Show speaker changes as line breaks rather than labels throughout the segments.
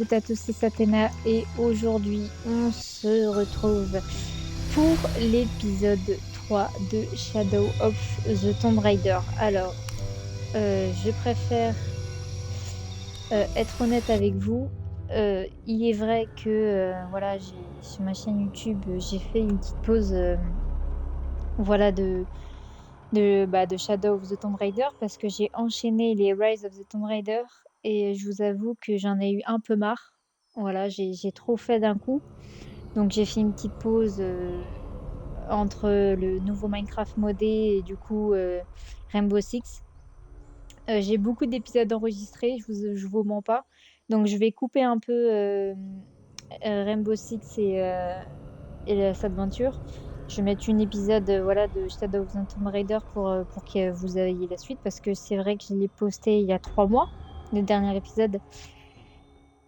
toutes et à tous, c'est Satena et aujourd'hui on se retrouve pour l'épisode 3 de Shadow of the Tomb Raider. Alors, je préfère être honnête avec vous. Il est vrai que voilà, sur ma chaîne YouTube, j'ai fait une petite pause voilà, de Shadow of the Tomb Raider parce que j'ai enchaîné les Rise of the Tomb Raider et je vous avoue que j'en ai eu un peu marre. Voilà, j'ai trop fait d'un coup. Donc j'ai fait une petite pause entre le nouveau Minecraft modé et du coup Rainbow Six. J'ai beaucoup d'épisodes enregistrés, je vous mens pas. Donc je vais couper un peu Rainbow Six et Last Adventure. Je vais mettre un épisode voilà, de Shadow of the Tomb Raider pour que vous ayez la suite parce que c'est vrai que je l'ai posté il y a 3 mois, le dernier épisode.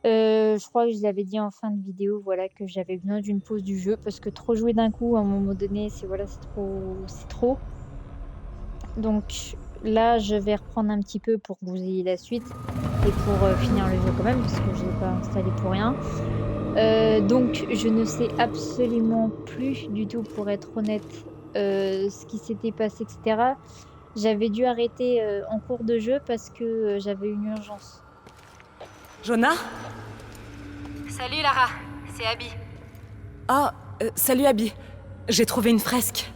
Je crois que je l'avais dit en fin de vidéo, voilà, que j'avais besoin d'une pause du jeu parce que trop jouer d'un coup à un moment donné, c'est voilà, c'est trop. Donc là, je vais reprendre un petit peu pour que vous ayez la suite et pour finir le jeu quand même parce que je l'ai pas installé pour rien. Donc je ne sais absolument plus du tout, pour être honnête, ce qui s'était passé, etc. J'avais dû arrêter en cours de jeu parce que j'avais une urgence.
Jonah?
Salut Lara, c'est Abby.
Ah, salut Abby. J'ai trouvé une fresque.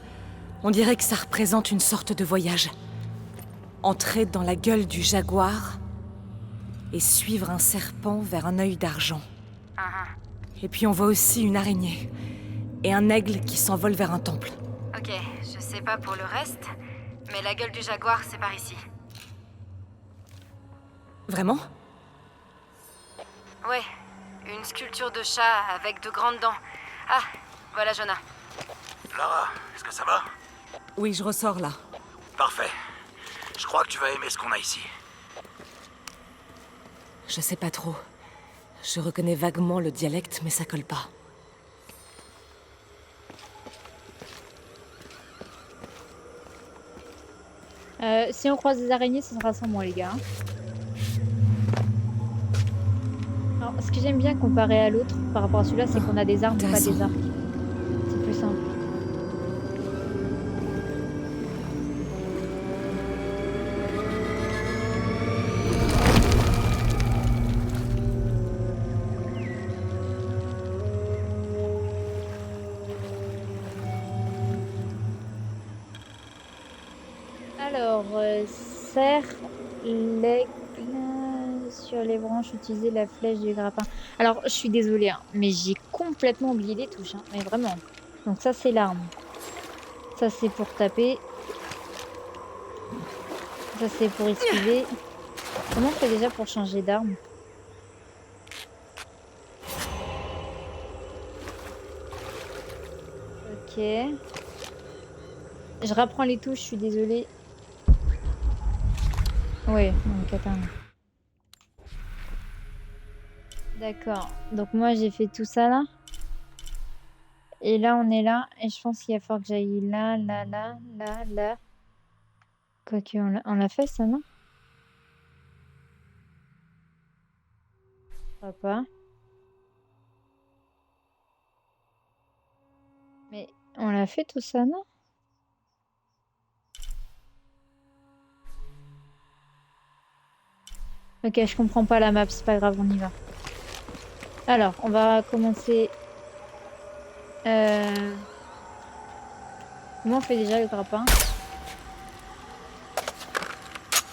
On dirait que ça représente une sorte de voyage. Entrer dans la gueule du jaguar et suivre un serpent vers un œil d'argent. Et puis on voit aussi une araignée et un aigle qui s'envole vers un temple.
Ok, je sais pas pour le reste, mais la gueule du jaguar, c'est par ici.
Vraiment?
Ouais, une sculpture de chat avec de grandes dents. Ah, voilà Jonah.
Lara, est-ce que ça va?
Oui, je ressors là.
Parfait. Je crois que tu vas aimer ce qu'on a ici.
Je sais pas trop. Je reconnais vaguement le dialecte, mais ça colle pas.
Si on croise des araignées, ce sera sans moi, les gars. Alors, ce que j'aime bien comparé à l'autre, par rapport à celui-là, c'est qu'on a des armes, pas des arcs. C'est plus simple. Alors, serre l'aigle sur les branches, utiliser la flèche du grappin. Alors, je suis désolée, hein, mais j'ai complètement oublié les touches, hein, mais vraiment. Donc ça, c'est l'arme. Ça, c'est pour taper. Ça, c'est pour esquiver. Comment on fait déjà pour changer d'arme? Ok. Je reprends les touches, je suis désolée. Oui, donc attends. D'accord. Donc moi, j'ai fait tout ça là. Et là, on est là. Et je pense qu'il va falloir que j'aille là, là, là, là, là. Quoique, on l'a fait ça, non? Je crois pas. Mais on l'a fait tout ça, non? Ok, je comprends pas la map, c'est pas grave, on y va. Alors, on va commencer. Comment on fait déjà le grappin?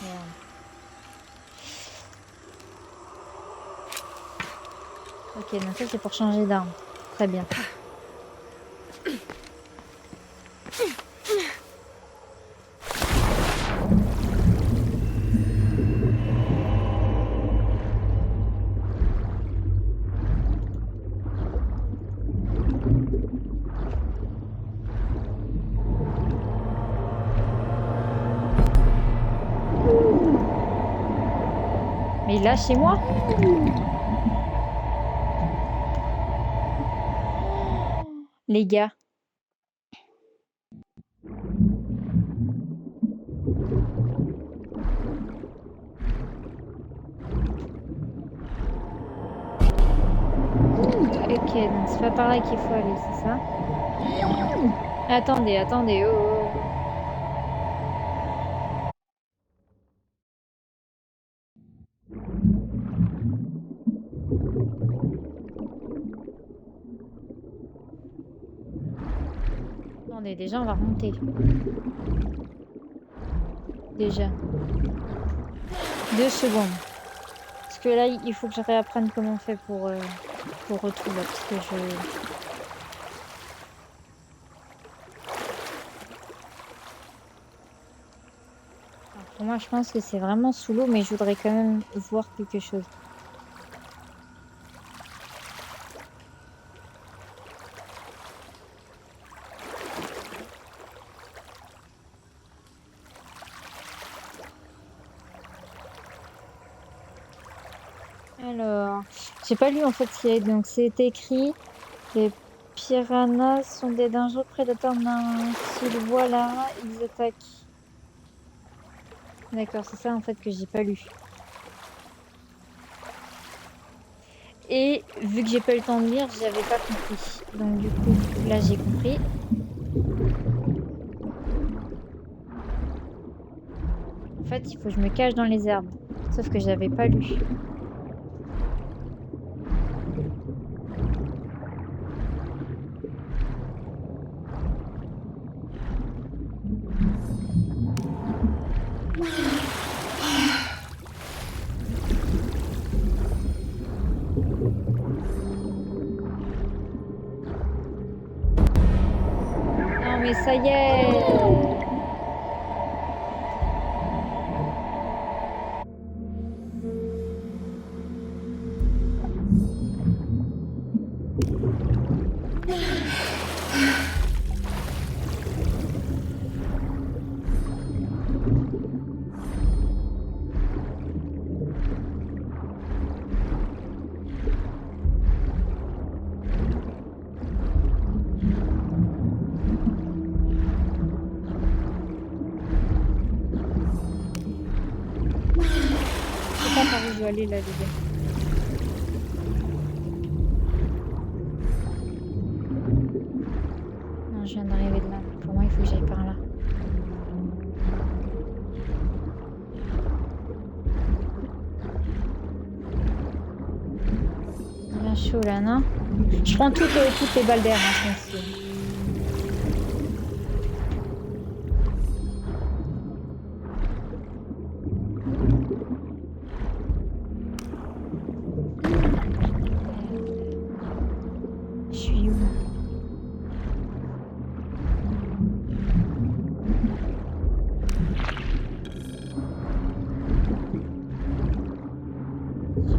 Merde. Ok, donc ça c'est pour changer d'arme. Très bien. Mais là, chez moi? Les gars. Ok, donc c'est pas par là qu'il faut aller, c'est ça? Attendez, attendez, oh, oh. Attendez, déjà on va remonter. Déjà. 2 secondes. Parce que là, il faut que je réapprenne comment on fait pour retrouver. Parce que je... Alors, pour moi, je pense que c'est vraiment sous l'eau, mais je voudrais quand même voir quelque chose. Alors, j'ai pas lu en fait ce qu'il y a. Donc, c'est écrit les piranhas sont des dangereux prédateurs d'un style. Voilà, ils attaquent. D'accord, c'est ça en fait que j'ai pas lu. Et vu que j'ai pas eu le temps de lire, j'avais pas compris. Donc, du coup, là j'ai compris. En fait, il faut que je me cache dans les herbes. Sauf que j'avais pas lu. Non mais ça y est. Je sais pas par où je dois aller là, les gars. Non, je viens d'arriver de là. Pour moi, il faut que j'aille par là. C'est bien chaud là, non? Je prends toutes les balles d'air, hein, je m'en fous. Je suis où?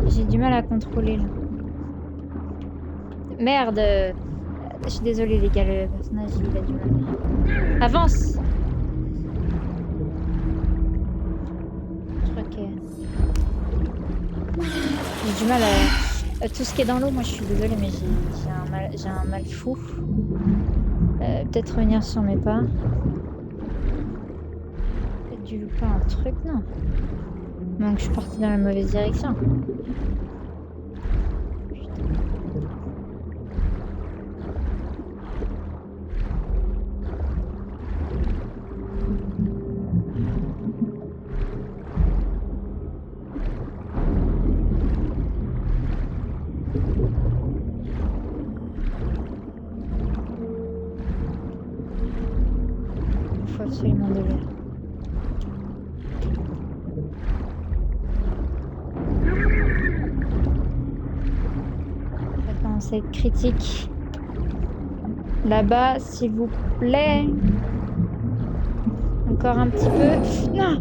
J'ai du mal à contrôler là. Merde! Je suis désolée les gars, le personnage il a du mal. Avance! Ok. J'ai du mal à... Tout ce qui est dans l'eau, moi je suis désolée, mais j'ai un mal fou. Peut-être revenir sur mes pas. Peut-être dû louper un truc, non? Donc je suis partie dans la mauvaise direction. Il faut absolument de l'air. Ça commence à être critique. Là-bas, s'il vous plaît. Encore un petit peu. Non!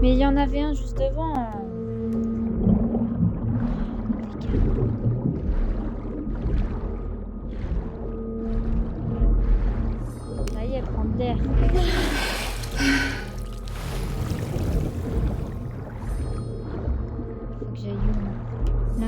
Mais il y en avait un juste devant. Ça y est, prends de l'air. Faut que j'aille où là?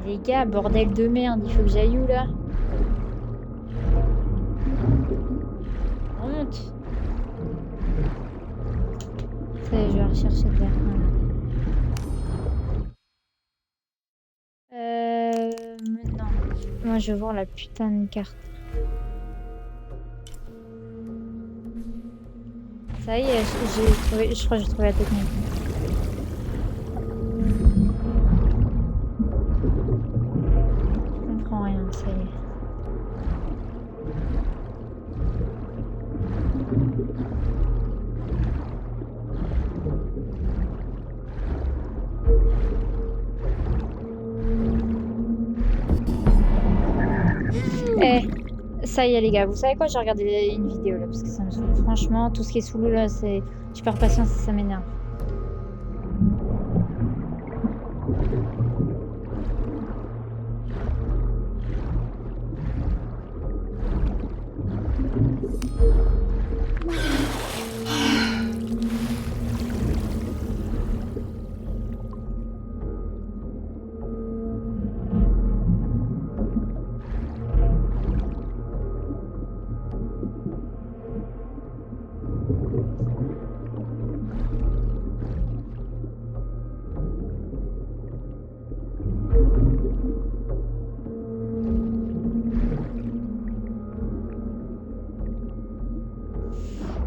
Les gars, bordel de merde, il faut que j'aille où là? monte. Ça y est, je vais rechercher de l'air. Non. Moi, je veux voir la putain de carte. Ça y est, j'ai trouvé, je crois que j'ai trouvé la technique. Je comprends rien, ça y est. Ça y est les gars, vous savez quoi, j'ai regardé une vidéo là parce que ça me saoule. Franchement, tout ce qui est sous l'eau là, c'est... Je perds patience et ça m'énerve.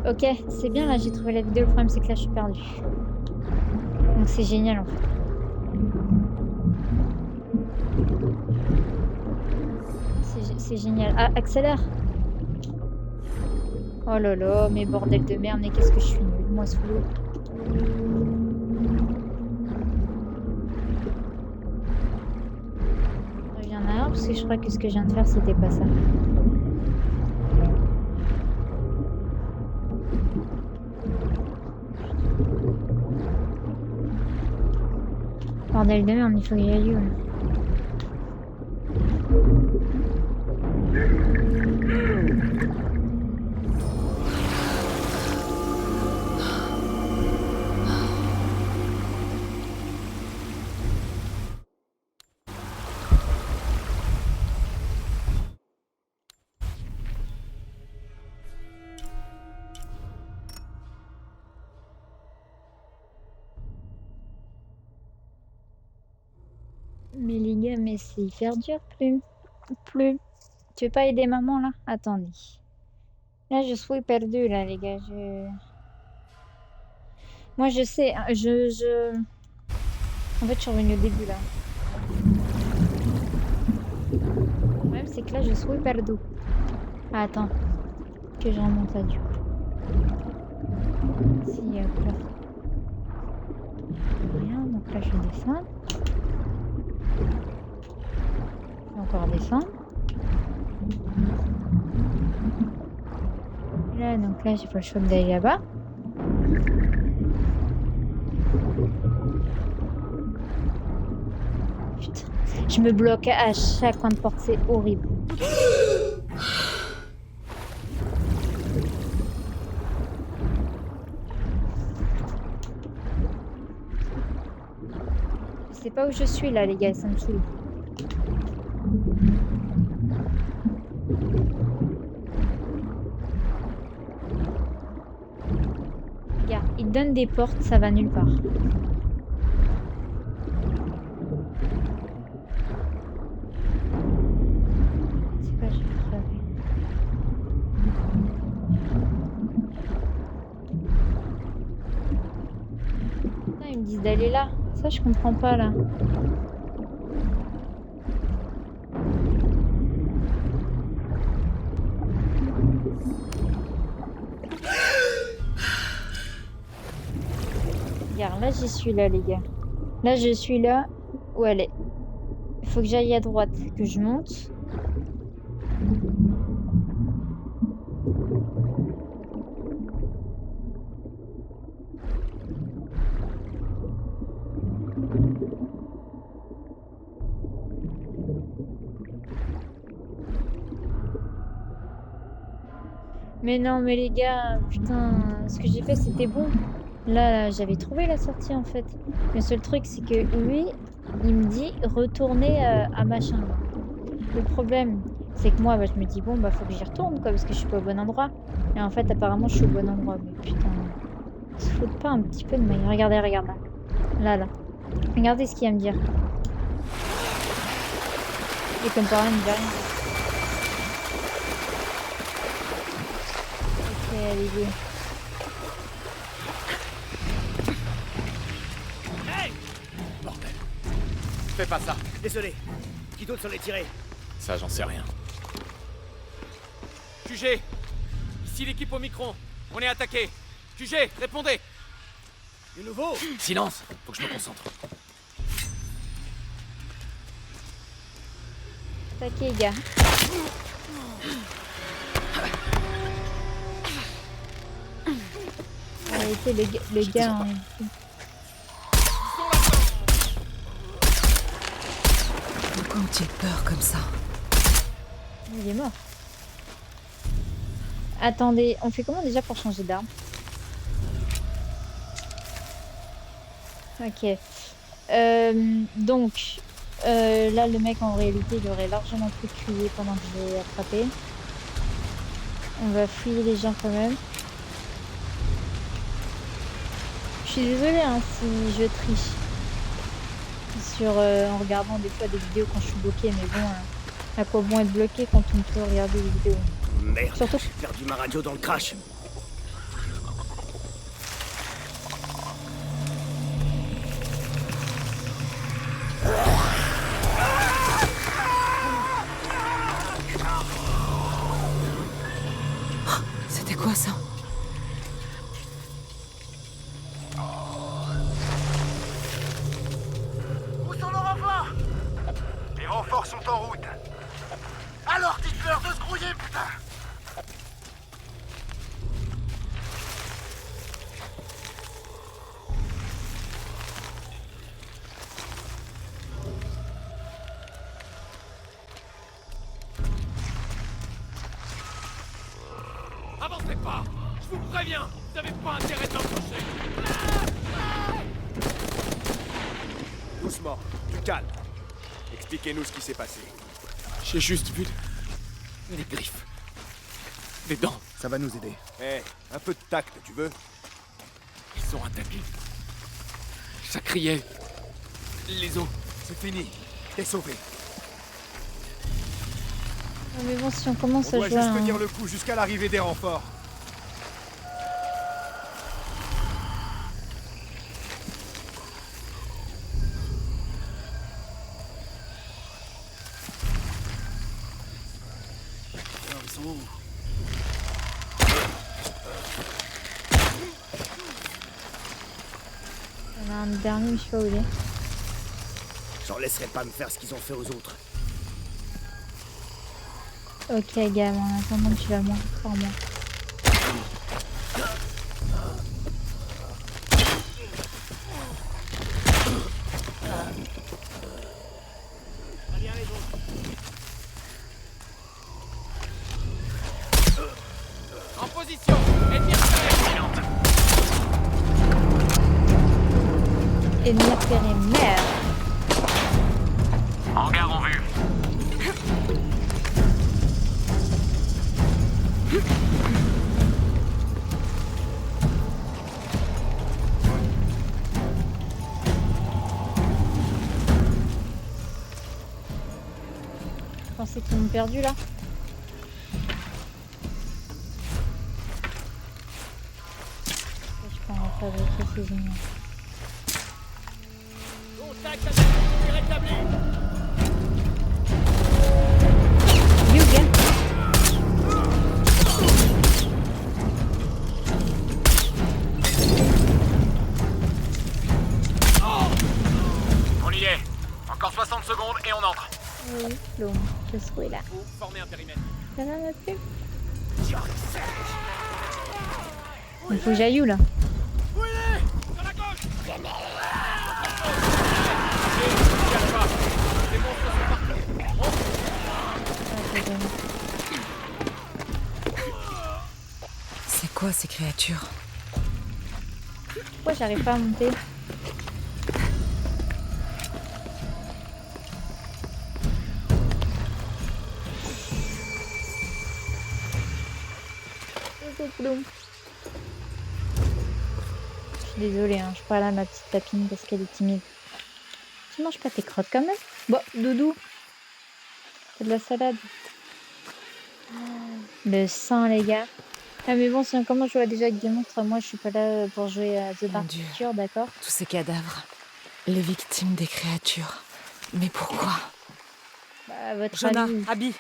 Ok, c'est bien là, j'ai trouvé la vidéo. Le problème c'est que là je suis perdue. Donc c'est génial en fait. C'est génial. Ah, accélère. Oh là là, mais bordel de merde, mais qu'est-ce que je suis nulle, moi sous l'eau. Je reviens en arrière parce que je crois que ce que je viens de faire c'était pas ça. Bordel de merde, il faut que j'y aille où là? Mais les gars, mais c'est hyper dur, plus. Tu veux pas aider maman là? Attendez. Là, je suis perdue là, les gars. Moi, je sais. En fait, je suis revenue au début là. Le problème, c'est que là, je suis perdue. Ah, attends. Que je remonte là du coup. Si, hop là. Rien, donc là, je vais descendre. Encore descendre. Et là, donc là, j'ai pas le choix d'aller là-bas. Putain, je me bloque à chaque coin de porte, c'est horrible. Je sais pas où je suis là, les gars, ça me saoule. Regarde, il donne des portes, ça va nulle part. C'est pas, je vais crever. Putain, ils me disent d'aller là. Ça, je comprends pas là. Regarde, là j'y suis là les gars. Là je suis là où elle est. Il faut que j'aille à droite, que je monte. Mais non, mais les gars, putain, ce que j'ai fait c'était bon. Là, j'avais trouvé la sortie en fait. Le seul truc, c'est que lui, il me dit retourner à machin. Le problème, c'est que moi, bah, je me dis: «Bon, bah, faut que j'y retourne, quoi, parce que je suis pas au bon endroit» et en fait, apparemment, je suis au bon endroit. Mais putain, ils se foutent pas un petit peu de ma gueule? Regardez, regarde là. Là, là. Regardez ce qu'il y a à me dire et comme par rien, il me dit rien. OK, allez, go.
Bordel. Fais pas ça.
Désolé. Qui d'autre s'en est tiré?
Ça, j'en sais rien. QG. Ici l'équipe au micron. On est attaqué. QG, répondez.
Du nouveau?
Silence. Faut que je me concentre.
Attaquez, les gars. Arrêtez les gars. Hein.
Pourquoi ont-ils peur comme ça?
Il est mort. Attendez, on fait comment déjà pour changer d'arme? Ok. Donc, là, le mec, en réalité, il aurait largement pu crier pendant que je l'ai attrapé. On va fouiller les gens quand même. Je suis désolée hein, si je triche. En regardant des fois des vidéos quand je suis bloquée, mais bon, à quoi bon être bloqué quand on peut regarder des vidéos?
Merde,
Surtout-
j'ai perdu ma radio dans le crash.
C'était quoi ça?
Où sont nos renforts? Les renforts sont en route. Alors dites-leur de se grouiller, putain!
Avancez pas. Je vous préviens. Vous n'avez pas intérêt d'approcher.
Doucement, du calme. Expliquez-nous ce qui s'est passé.
J'ai juste vu des griffes. Des dents.
Ça va nous aider. Eh, un peu de tact, tu veux?
Ils ont attaqué. Ça criait. Les os.
C'est fini. T'es sauvé.
Ah, mais bon, si on commence
On
à
doit
jouer
juste
à
tenir le coup jusqu'à l'arrivée des renforts.
Alors, ils sont où?
On a un dernier, mais je sais pas où il est.
J'en laisserai pas me faire ce qu'ils ont fait aux autres.
Ok, gars, mais en attendant, tu vas mourir par moi.
Allez, les autres.
En position. Ennemi repéré.
Ennemi repéré, merde.
Hangar en vue.
Je pensais qu'ils m'ont perdu là. Je peux en fabriquer ces unions.
Contact avec l'ennemi rétabli.
You gars.
On y est. Encore 60 secondes et on entre.
Oui, l'homme, je suis là.
Formez un périmètre.
Ça va ma pub? Il faut que j'aille où là?
Sur la gauche.
C'est quoi ces créatures?
Pourquoi j'arrive pas à monter? cette plume. Je suis désolée, hein, je parle à ma petite tapine parce qu'elle est timide. Tu manges pas tes crottes quand même? Bon, Doudou, c'est de la salade. Le sang, les gars. Ah mais bon, si on commence à jouer déjà avec des monstres, moi je suis pas là pour jouer à The
Mon
Dark
Dieu.
Picture, d'accord?
Tous ces cadavres. Les victimes des créatures. Mais pourquoi?
Bah, à votre
Jonah,
avis,
Abby,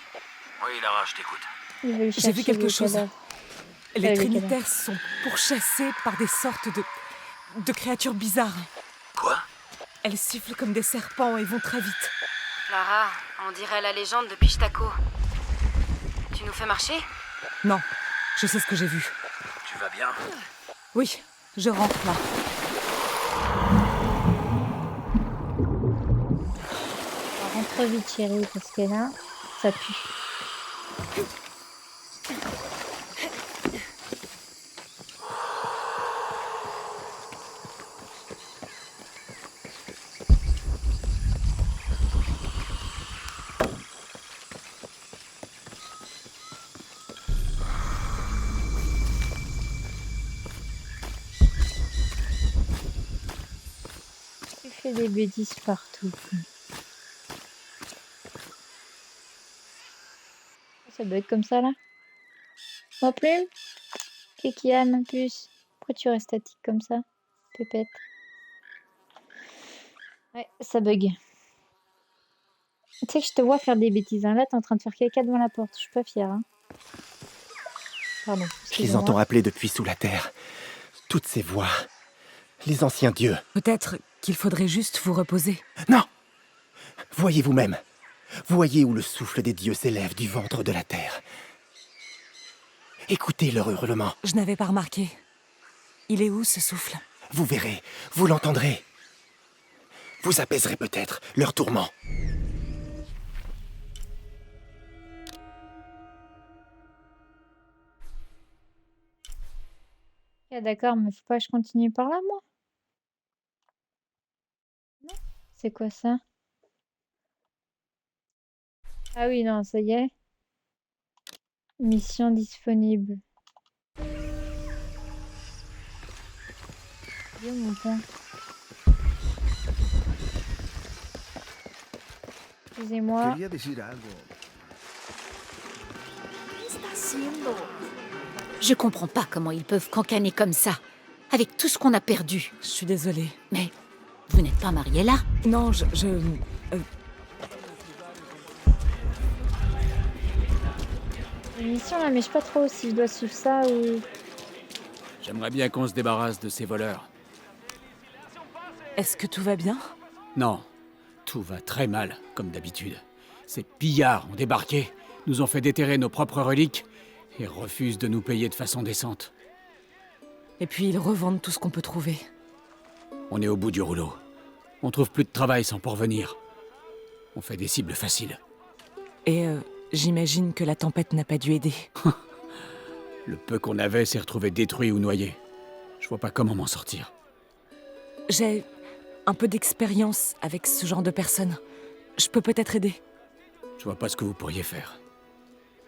Oui, Lara, je t'écoute.
ils veulent
j'ai vu
chercher
quelque
les
chose.
cadavres.
Les
les
Trinitaires sont pourchassés par des sortes de créatures bizarres.
Quoi?
Elles sifflent comme des serpents et vont très vite.
Lara, on dirait la légende de Pishtako. Tu nous fais marcher?
Non, je sais ce que j'ai vu.
Tu vas bien?
Oui, je rentre là.
Alors, rentre vite, chérie, parce que là, ça pue. Tu fais des bêtises partout. Ça doit être comme ça, là. Moi, plume? Qu'est-ce qu'il y a, ma puce? Pourquoi tu restes statique comme ça, pépette? Ouais, ça bug. Tu sais que je te vois faire des bêtises, hein. Là, t'es en train de faire caca devant la porte. Je suis pas fière, hein. Pardon,
Je les
excusez-moi.
entends appeler depuis sous la terre. Toutes ces voix. Les anciens dieux.
Peut-être qu'il faudrait juste vous reposer.
Non! Voyez vous-même. Voyez où le souffle des dieux s'élève du ventre de la terre. Écoutez leur hurlement.
Je n'avais pas remarqué. Il est où ce souffle?
Vous verrez, vous l'entendrez. Vous apaiserez peut-être leur tourment.
Ah, d'accord, mais faut pas que je continue par là, moi. Non? C'est quoi ça? Ah oui, non, ça y est. Mission disponible. Où est mon point? Excusez-moi.
Je comprends pas comment ils peuvent cancaner comme ça, avec tout ce qu'on a perdu.
Je suis désolée.
Mais vous n'êtes pas mariés là?
Non,
Une mission là, mais je sais pas trop si je dois suivre ça ou.
J'aimerais bien qu'on se débarrasse de ces voleurs.
Est-ce que tout va bien?
Non, tout va très mal, comme d'habitude. Ces pillards ont débarqué, nous ont fait déterrer nos propres reliques et refusent de nous payer de façon décente.
Et puis ils revendent tout ce qu'on peut trouver.
On est au bout du rouleau. On trouve plus de travail sans pourvenir. On fait des cibles faciles.
Et j'imagine que la tempête n'a pas dû aider.
Le peu qu'on avait s'est retrouvé détruit ou noyé. Je vois pas comment m'en sortir.
J'ai un peu d'expérience avec ce genre de personnes. Je peux peut-être aider.
Je vois pas ce que vous pourriez faire.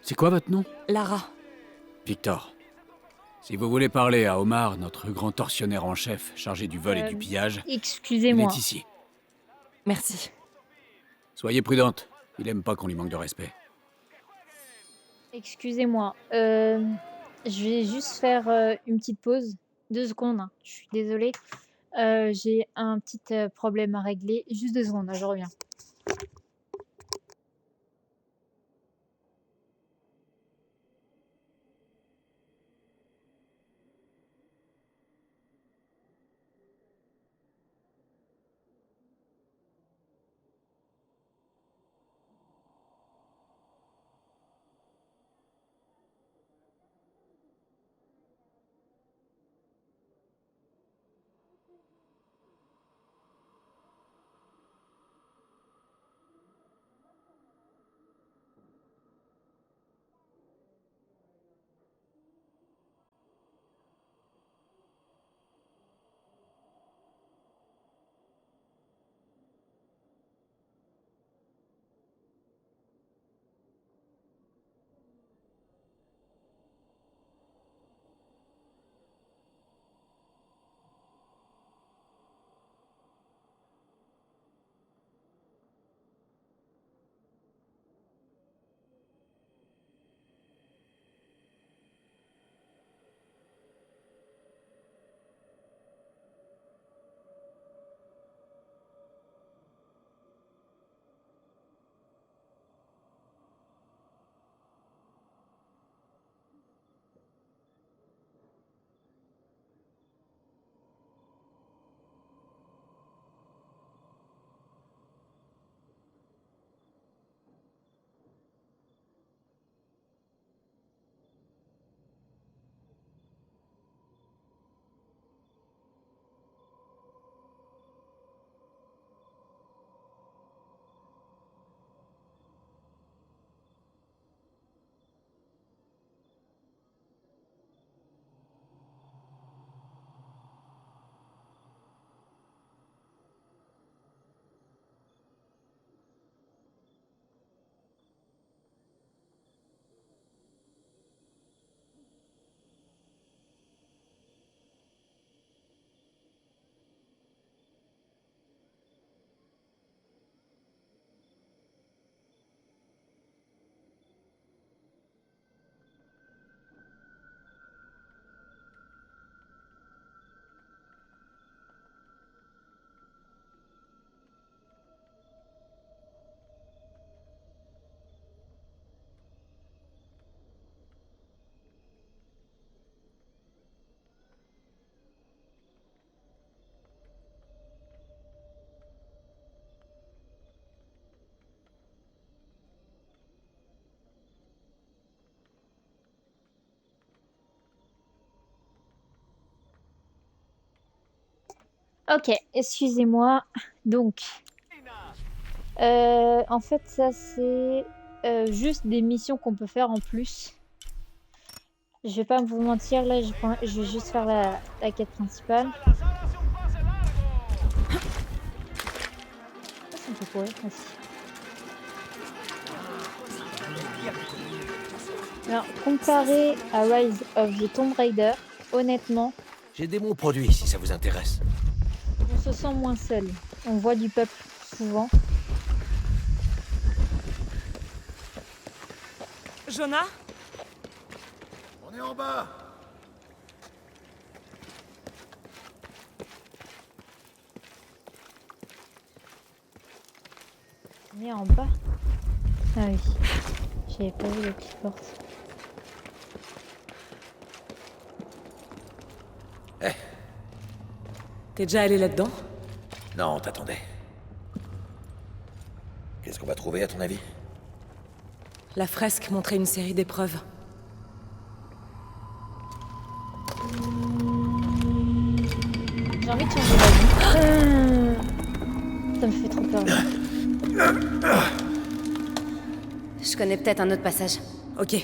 C'est quoi votre nom?
Lara.
Victor. Si vous voulez parler à Omar, notre grand tortionnaire en chef chargé du vol et du pillage, il
Excusez-moi.
est ici.
Merci.
Soyez prudente. Il aime pas qu'on lui manque de respect.
Excusez-moi. Je vais juste faire une petite pause. 2 secondes, hein. Je suis désolée. J'ai un petit problème à régler. Juste 2 secondes, hein, je reviens. Ok, excusez-moi. Donc, en fait, ça c'est juste des missions qu'on peut faire en plus. Je vais pas vous mentir, là, je vais juste faire la quête principale. Ah, ça me fait courir, merci. Alors, comparé à Rise of the Tomb Raider, honnêtement,
J'ai des bons produits si ça vous intéresse.
on se sent moins seul. On voit du peuple souvent.
Jonah?
On est en bas.
On est en bas. Ah oui, j'avais pas vu la petite porte.
T'es déjà allé là-dedans?
Non, t'attendais. Qu'est-ce qu'on va trouver à ton avis?
La fresque montrait une série d'épreuves.
J'ai envie de changer d'avis. Ça me fait trop peur.
Je connais peut-être un autre passage.
Ok,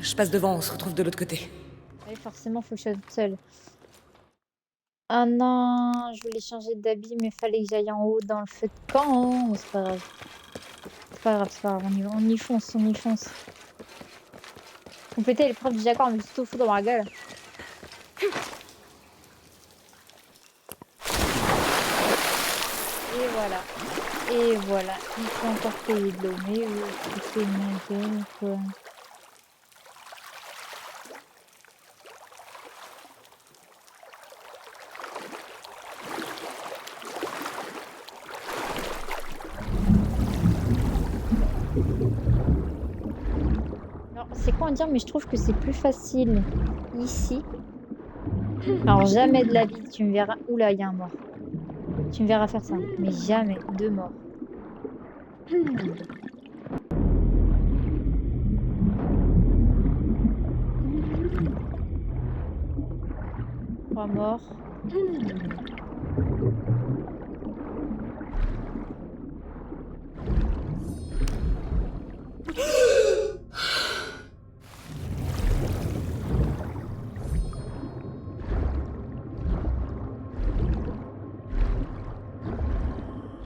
je passe devant, on se retrouve de l'autre côté.
Oui, forcément, faut que je sois toute seule. Ah non, je voulais changer d'habit, mais fallait que j'aille en haut dans le feu de camp. Oh, c'est pas grave. C'est pas grave, c'est pas grave. On y fonce, on y fonce. Compléter l'épreuve du Jaguar, mais tout fou dans ma gueule. Et voilà. Et voilà. Il faut encore payer de l'eau. Mais oui, c'est ma gueule, quoi. Alors, c'est quoi à dire, mais je trouve que c'est plus facile ici. Alors, jamais de la vie, tu me verras. Oula, il y a un mort. Tu me verras faire ça, mais jamais. 2 morts. 3 morts.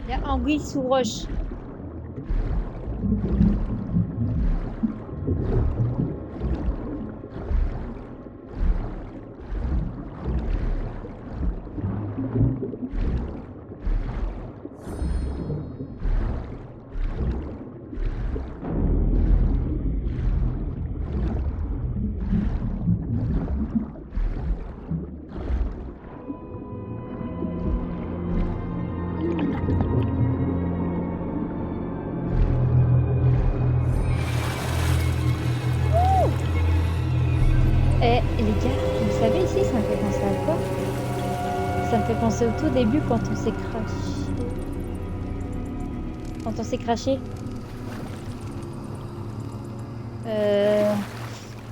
Il y a anguille sous roche. Eh les gars, vous savez ici, ça me fait penser à quoi? Ça me fait penser au tout début quand on s'est craché. Quand on s'est craché.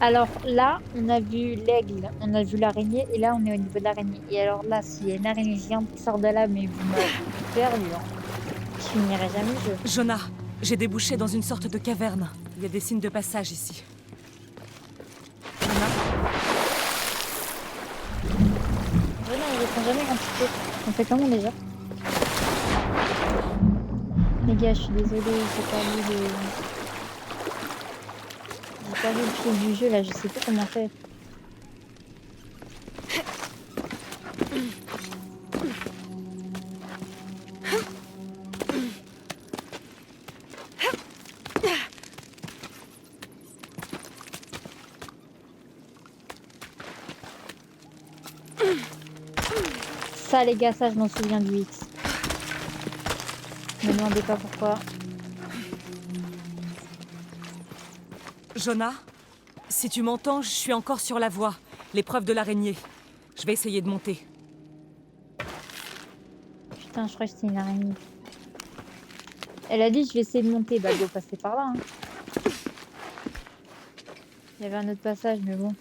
Alors là, on a vu l'aigle, on a vu l'araignée, et là on est au niveau de l'araignée. Et alors là, s'il y a une araignée géante qui sort de là, mais vous m'avez perdu, hein. Je finirai jamais le jeu.
Jonah, j'ai débouché dans une sorte de caverne. Il y a des signes de passage ici. Jonah?
Voilà, on répond jamais quand tu fais. On fait comment déjà? Les gars, je suis désolée, j'ai perdu le fil du jeu là, je sais pas comment faire. Ça les gars, ça je m'en souviens du X. Ne me demandez pas pourquoi.
Jonah, si tu m'entends, je suis encore sur la voie. L'épreuve de l'araignée. Je vais essayer de monter.
Putain, je crois que c'était une araignée. Elle a dit je vais essayer de monter, bah go passer par là. Hein. Il y avait un autre passage, mais bon.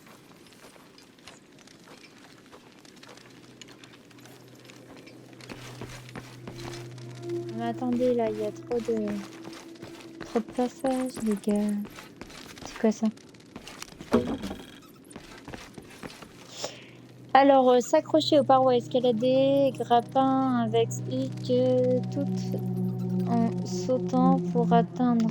attendez, là, il y a trop de passages, les gars. C'est quoi ça? Alors, s'accrocher aux parois, escalader, grappin avec stick, tout en sautant pour atteindre.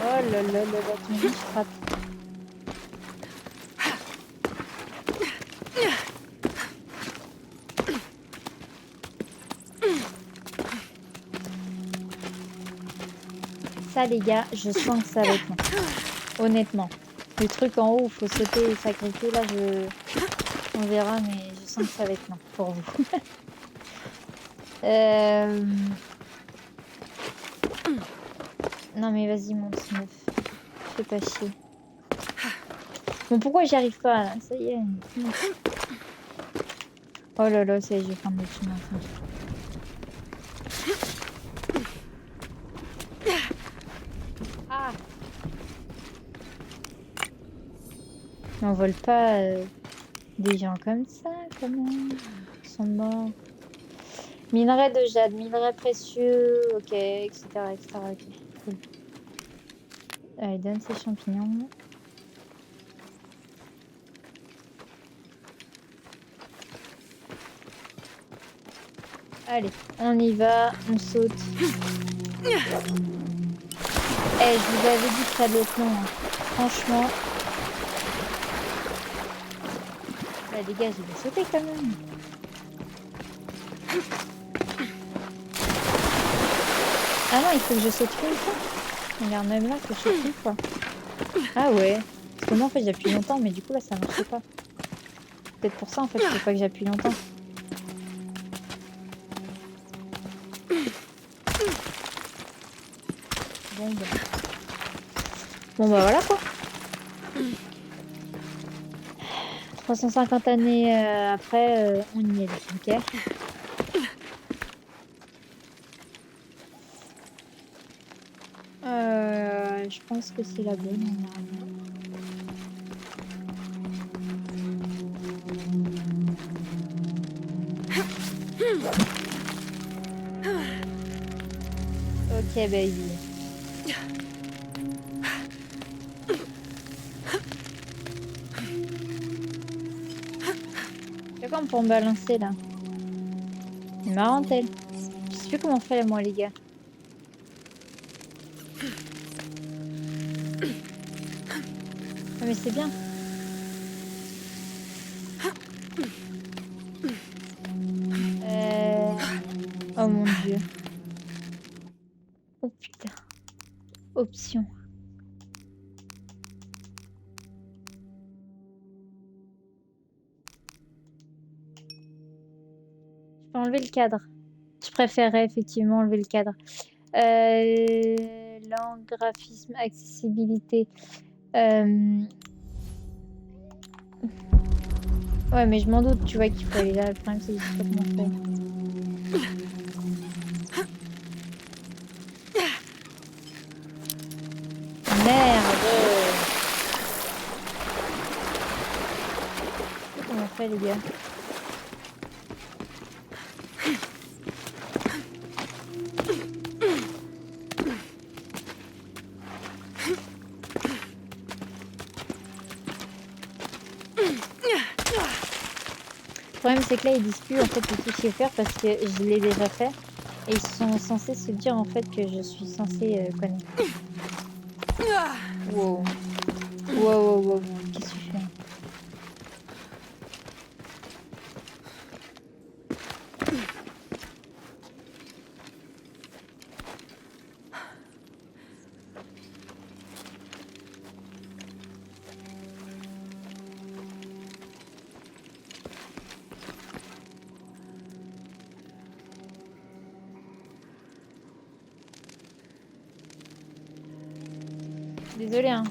Oh là là là là, tu me dis, je frappe. Ça, les gars, je sens que ça va être long. Honnêtement. Le truc en haut où il faut sauter et sacrifier, là, on verra, mais je sens que ça va être long pour vous. Non, mais vas-y, monte, meuf. Fais pas chier. Bon, pourquoi j'y arrive pas, là? Ça y est. Oh là là, ça y est, je vais prendre le chemin. Ah! On vole pas des gens comme ça, quand même. Ils sont morts. Minerai de jade, minerai précieux, ok, etc. Ok, cool. Allez, donne ces champignons. Allez, on y va, on saute. Eh, je vous avais dit que ça allait être long, hein. Franchement. Bah, les gars, je vais sauter quand même. Ah non, il faut que je saute une fois. Regarde, même là, que je saute une fois. Ah ouais. Parce que moi, en fait, j'appuie longtemps, mais du coup, là, ça marchait pas. Peut-être pour ça, en fait, il faut pas que j'appuie longtemps. Bon bah voilà quoi. 350 années après, on y est là, ok. Je pense que c'est la bonne. Ok baby. C'est comme pour me balancer là. C'est marrant elle. Je sais plus comment on fait moi les gars. Ah mais c'est bien. Oh mon dieu. Oh putain. Option. Je peux enlever le cadre. Je préférerais effectivement enlever le cadre. Langue, graphisme, accessibilité. Ouais, mais je m'en doute, tu vois qu'il faut aller là. Le problème, c'est que je sais pas comment faire. Merde! Je sais pas comment on fait, les gars. Le problème c'est que là ils disent plus en fait le tout qu'il faut faire parce que je l'ai déjà fait et ils sont censés se dire en fait que je suis censée connaître. Wow. Wow. Qu'est-ce que tu fais? Désolée hein.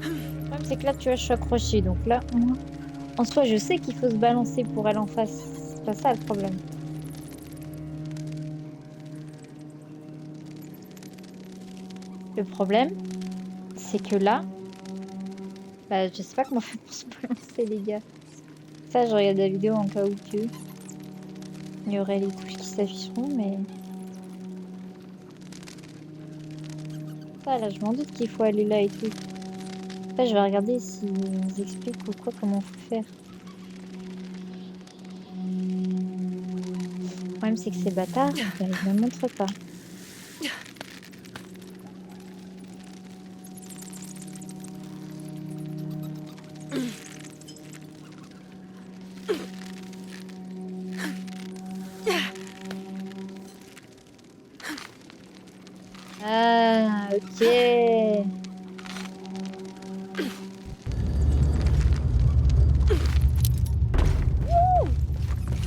Le problème c'est que là tu vois je suis accrochée donc là moi En soi, je sais qu'il faut se balancer pour aller en face. C'est pas ça le problème. Le problème, c'est que là, bah, je sais pas comment faire pour se balancer, les gars. Ça, je regarde la vidéo en cas où que il y aurait les touches qui s'afficheront, mais ça, là, je m'en doute qu'il faut aller là et tout. Ça, je vais regarder s'ils nous expliquent ou quoi comment faut faire. Le problème, c'est que ces bâtards, bah, ils ne montrent pas. Ah, ok.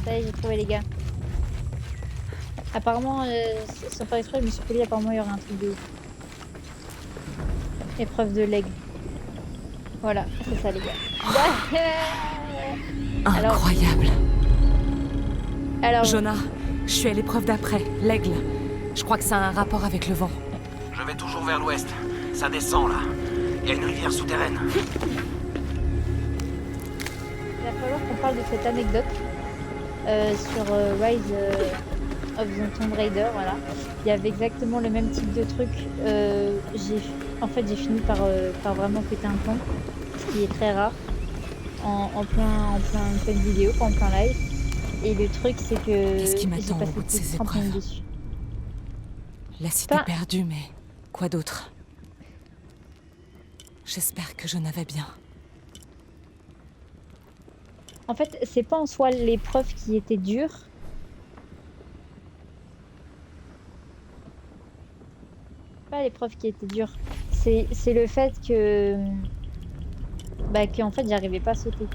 Ça y est, j'ai trouvé les gars. Apparemment, sans faire exprès, je me suis pris, apparemment il y aurait un truc de ouf. Épreuve de l'aigle. Voilà, c'est ça les gars.
Incroyable.
Alors,
Jonah, je suis à l'épreuve d'après, l'aigle. Je crois que ça a un rapport avec le vent.
Je vais toujours vers l'ouest. Ça descend, là. Il y a une rivière souterraine.
il va falloir qu'on parle de cette anecdote sur Rise of the Tomb Raider, voilà. Il y avait exactement le même type de truc. J'ai fini par vraiment péter un plomb, ce qui est très rare, en pleine vidéo, pas en plein live. Et le truc, c'est que
Qu'est-ce qui
j'ai
m'attend au
passé
bout de
plus de
ces
30 minutes
épreuves?
dessus.
La cité
Pas-
perdue, mais quoi d'autre? J'espère que je n'avais bien.
En fait, c'est pas en soi l'épreuve qui était dure. Pas l'épreuve qui était dure. C'est le fait que... Bah, qu'en fait, j'arrivais pas à sauter.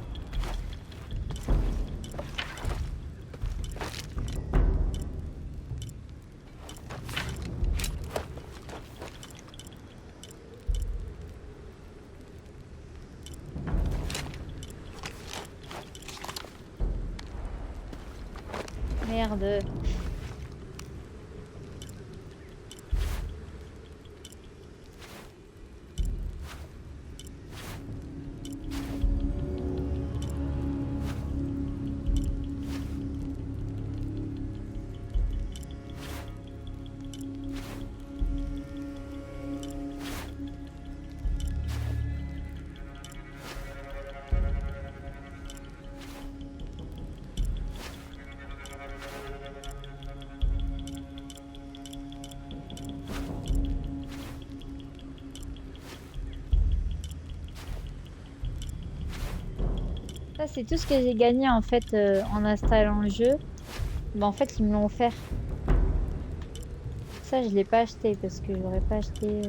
Merde. Ça, c'est tout ce que j'ai gagné en fait en installant le jeu. Bah, en fait, ils me l'ont offert. Ça, je l'ai pas acheté parce que j'aurais pas acheté.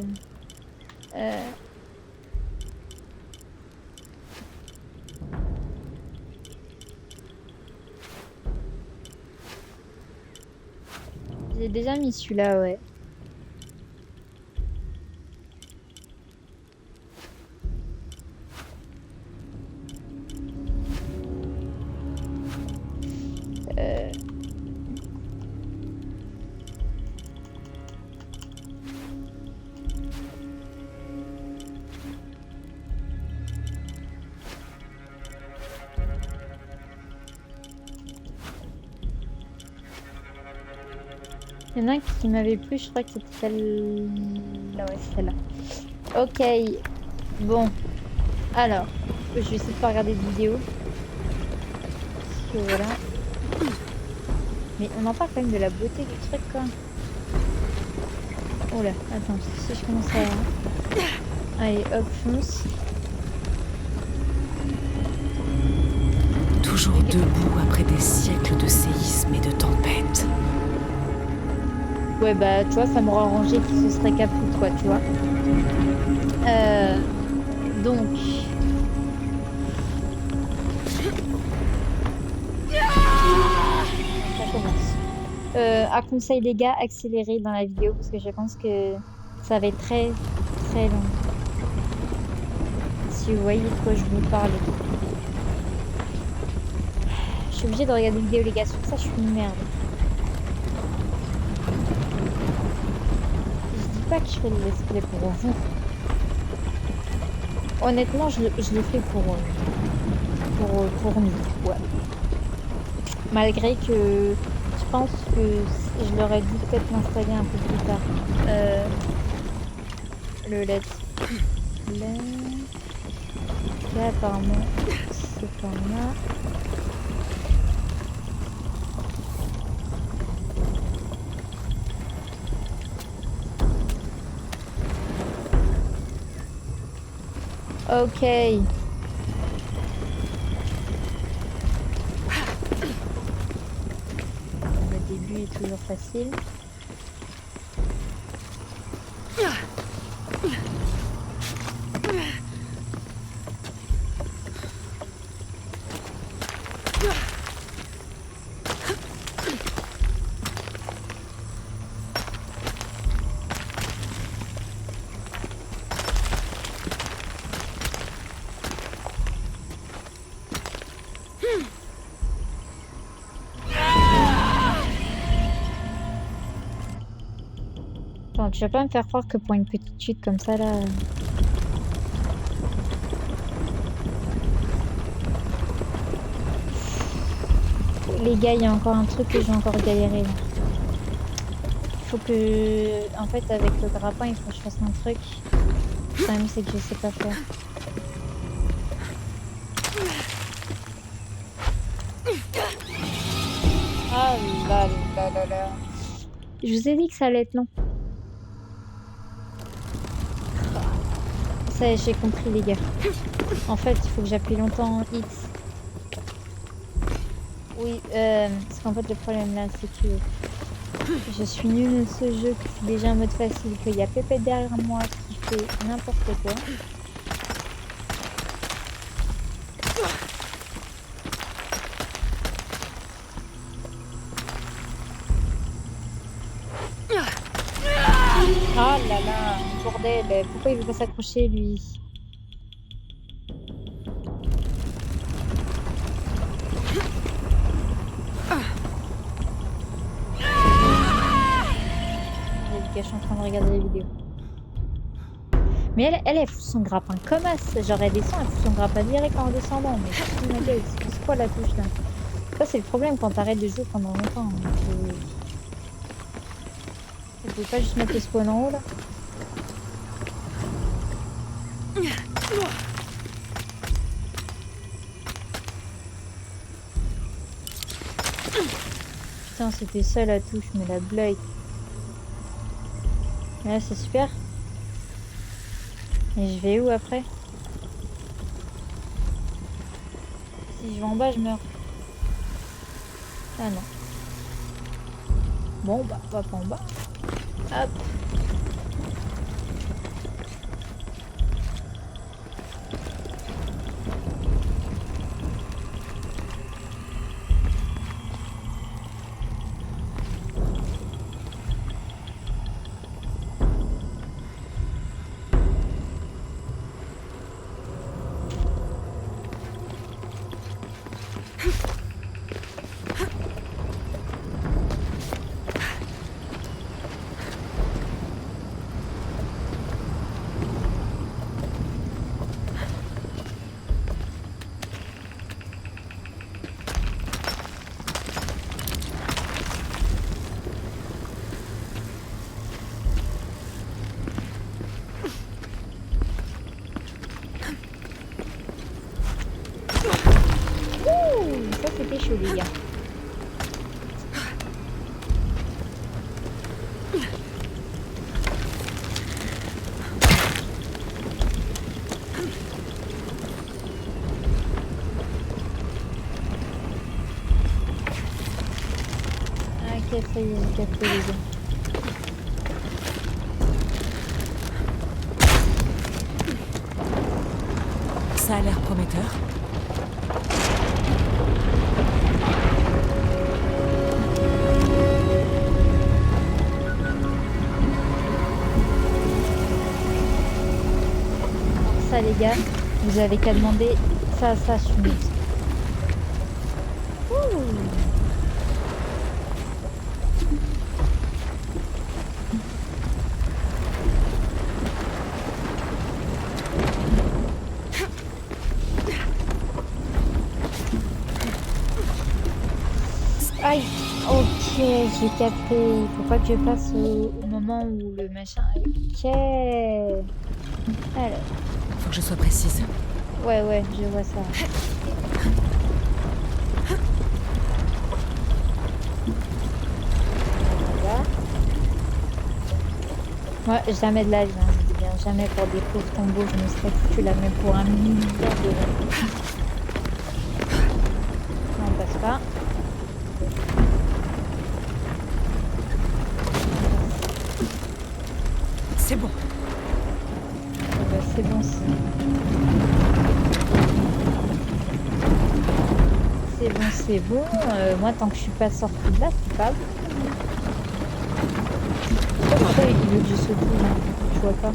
J'ai déjà mis celui-là, ouais. Il y en a un qui m'avait plu, je crois que c'était celle-là. Ouais, c'est celle-là. Ok. Bon. Alors, je vais essayer de pas regarder de vidéo. Parce que voilà. Mais on en parle quand même de la beauté du truc, quoi. Oh là, attends, si je commence à... Allez, hop, fonce.
Toujours debout après des siècles de séismes et de tempêtes.
Ouais, bah, tu vois, ça m'aurait arrangé qu'il se serait caput, quoi, tu vois. Donc... Ça commence. À conseil les gars, accélérez dans la vidéo parce que je pense que ça va être très très long. Si vous voyez de quoi je vous parle. suis obligée de regarder une vidéo, les gars. Sur ça, je suis une merde. Je dis pas que je fais le let's play pour vous. Honnêtement, je le fais pour nous. Ouais. Malgré que je pense que je leur ai dit peut-être m'installer un peu plus tard. Le let's play. Là, apparemment, c'est format. Ok. Le début est toujours facile. Attends, tu vas pas me faire croire que pour une petite chute comme ça là. Les gars, il y a encore un truc que j'ai encore galéré là. Il faut que. En fait, avec le grappin, il faut que je fasse un truc. Le problème, c'est que je sais pas faire. Ah là là là là. Je vous ai dit que ça allait être long. Ça y est, j'ai compris les gars. En fait, il faut que j'appuie longtemps en X. Oui, parce qu'en fait le problème là, c'est que je suis nulle à ce jeu, que c'est déjà un mode facile, qu'il y a Pépé derrière moi qui fait n'importe quoi. Oh là là, bordel, pourquoi il veut pas s'accrocher lui? Je suis en train de regarder les vidéos. Mais elle fout son grappin comme as. Genre elle descend, elle fout son grappin direct en descendant. Mais oh my god, c'est quoi la touche là? Ça c'est le problème quand t'arrêtes de jouer pendant longtemps. Tu peux pas juste mettre le spawn en haut là? Putain, c'était ça la touche, mais la blague. Là c'est super. Et je vais où après? Si je vais en bas, je meurs. Ah non. Bon bah, hop en bas. Hop. Ça c'était chaud les gars. Ok, ça y est, j'ai capté les gars.
Ça a l'air prometteur.
Ça les gars, vous avez qu'à demander ça, ça, je suis. Ouh. j'ai capté. Il faut pas que je passe au moment où le machin... Ok. Alors,
Faut que je sois précise.
ouais, je vois ça. Voilà. Moi, jamais de la vie, hein, je dis bien, jamais pour des pauvres tombeaux, je me serais foutu là, même pour un milliard d'euros. Non, on passe pas.
C'est bon.
C'est bon, c'est bon. Moi, tant que je suis pas sortie de là, c'est pas bon. Pourquoi il veut que je saute là? Je vois pas.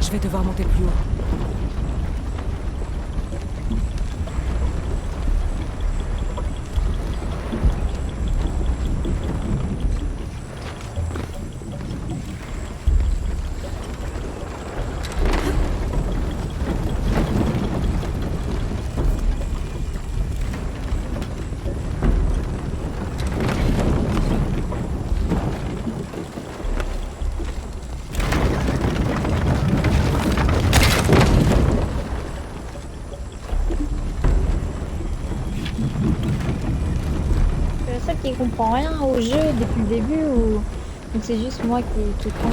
Je vais devoir monter plus haut.
C'est le seul qui comprend rien au jeu depuis le début ou c'est juste moi qui comprends.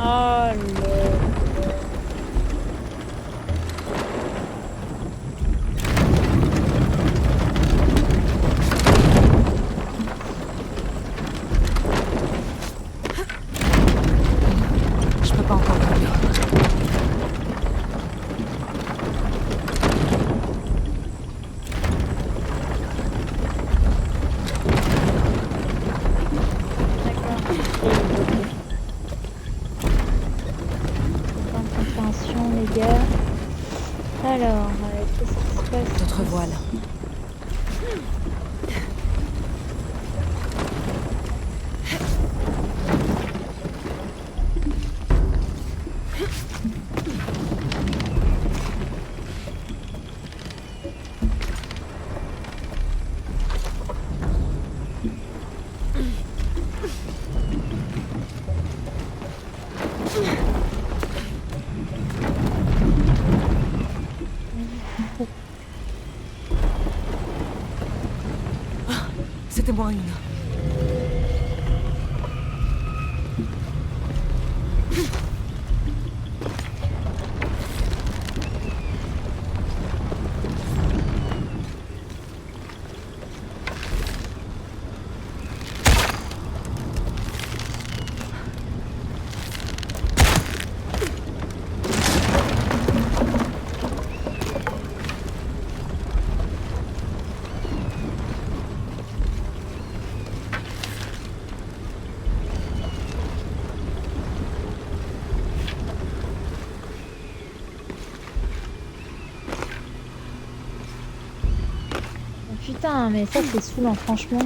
Oh le...
Je peux pas encore grimper.
Attention les gars. Alors, qu'est-ce qui se passe?
D'autres voiles. C'était moins une.
Putain, mais ça c'est saoulant franchement.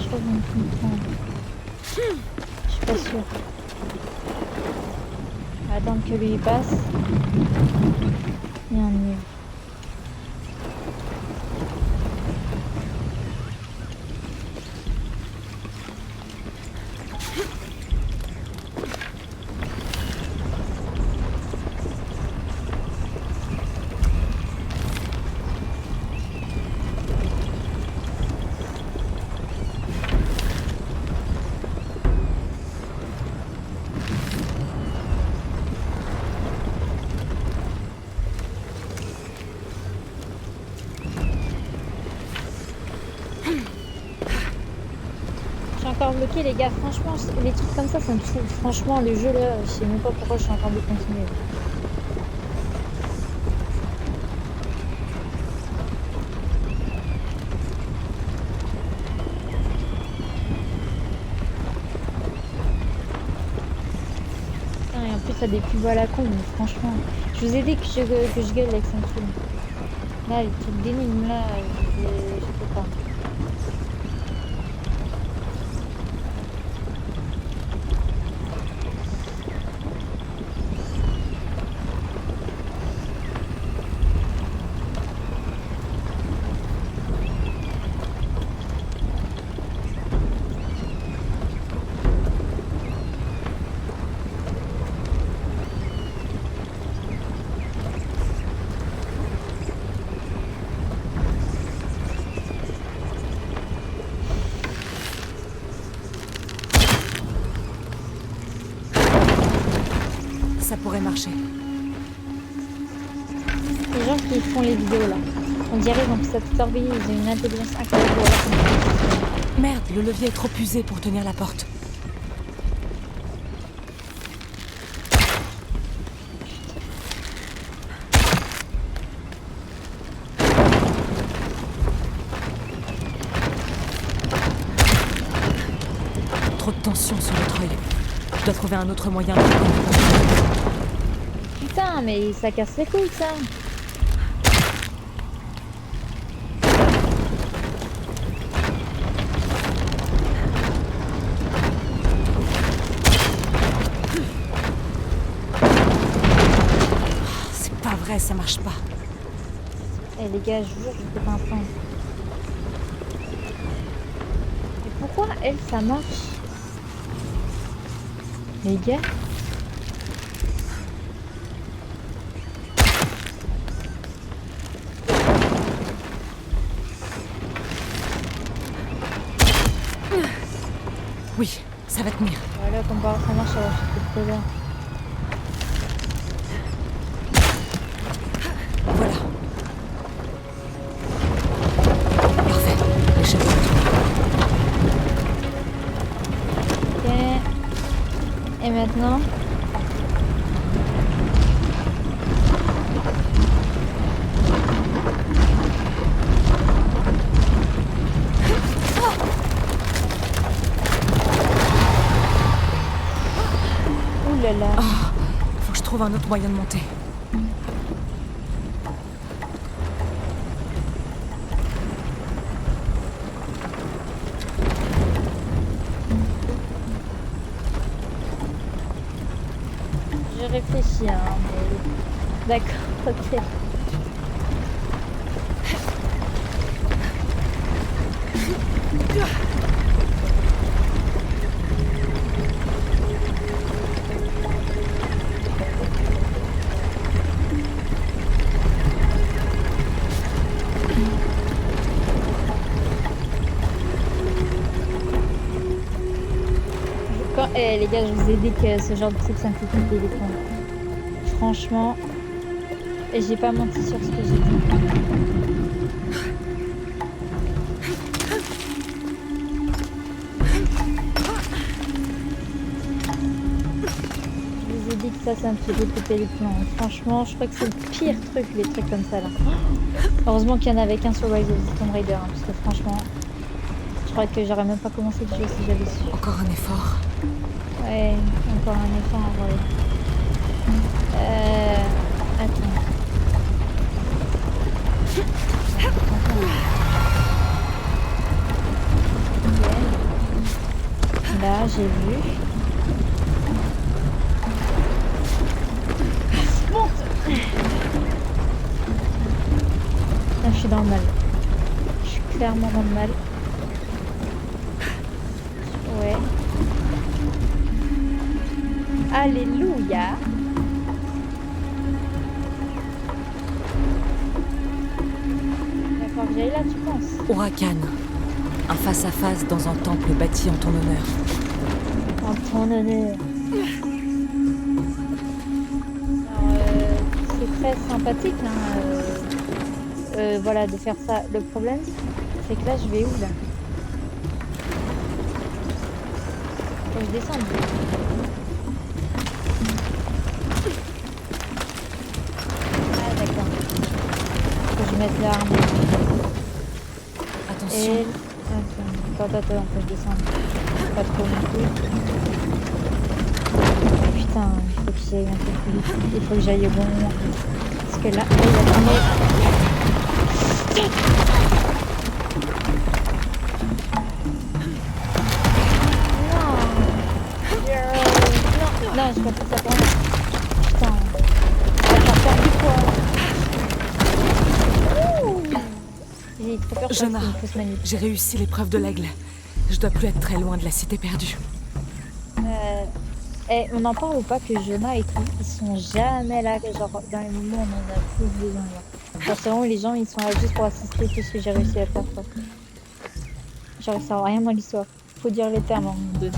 Je crois qu'on comprend. Je suis pas sûre. On va attendre que lui passe. Et on y va. Encore bloqué les gars, franchement les trucs comme ça me fout. Franchement le jeu là, je sais même pas pourquoi je suis encore de continuer. Putain, et en plus ça a des pubs à la con, mais franchement. Je vous ai dit que je gueule avec son film. Là les trucs d'énigmes là, je peux pas.
Ça pourrait marcher.
Les gens qui font les vidéos là, on dirait qu'ils ont pu ça toute leur vie, ils ont une intelligence incroyable.
Merde, le levier est trop usé pour tenir la porte. Trop de tension sur le treuil. Je dois trouver un autre moyen de...
Putain, mais ça casse les couilles ça.
C'est pas vrai, ça marche pas.
Eh les gars, je vous jure, je peux pas entendre. Mais pourquoi elle, ça marche? Les gars?
Oui, ça va tenir.
Voilà, comme par ça marche, ça va tout à l'heure.
Voilà. Parfait. Les chefs
Ok. Et maintenant? Ouh là là.
Oh, faut que je trouve un autre moyen de monter.
Je réfléchis, hein, mais... D'accord, ok. Les gars, je vous ai dit que ce genre de truc, ça me fait flipper les plombs. Franchement, et j'ai pas menti sur ce que j'ai dit. Je vous ai dit que ça me fait flipper les plombs. Franchement, je crois que c'est le pire truc, les trucs comme ça là. Heureusement qu'il y en avait qu'un sur Rise of the Tomb Raider, hein, parce que franchement, je crois que j'aurais même pas commencé le jeu si j'avais su.
Encore un effort.
Ouais, encore un effort en vrai. Attends. Là, j'ai vu. Monte. Là, je suis dans le mal. Je suis clairement dans le mal. Ouais. Alléluia. D'accord, j'allais là, tu penses?
Huracan. Un face-à-face dans un temple bâti en ton honneur.
En ton honneur. Alors, c'est très sympathique, hein, voilà, de faire ça. Le problème, c'est que là, je vais où, là? Faut que je descende. Ah, d'accord. Faut que je mette l'arme.
Attention.
Et... Attends, faut que je descende. Pas trop non plus. Putain, il faut que j'aille un peu plus vite. Il faut que j'aille au bon moment. Parce que là, il y a non, j'ai pas fait ça pour moi. Putain. Ça va faire du poids. J'ai trop peur que ça
Jonah,
me fausse manip.
j'ai réussi l'épreuve de l'aigle. Je dois plus être très loin de la cité perdue.
On en parle ou pas que Jonah et tout, ils sont jamais là, genre dans les moments où on en a plus besoin. Genre c'est vraiment les gens, ils sont là juste pour assister tout ce que j'ai réussi à faire, quoi. Genre ils servent à rien dans l'histoire. Faut dire les termes à un moment donné.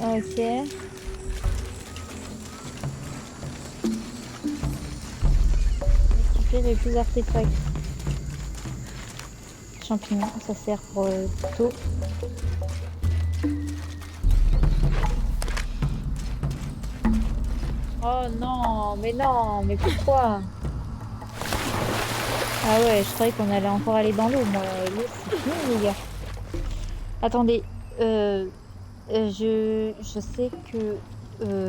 Ok. Récupérer les plus artefacts. Champignons, ça sert pour tout. Oh non, mais pourquoi? Ah ouais, je croyais qu'on allait encore aller dans l'eau, moi. L'eau, c'est fini, les gars. Attendez, je sais que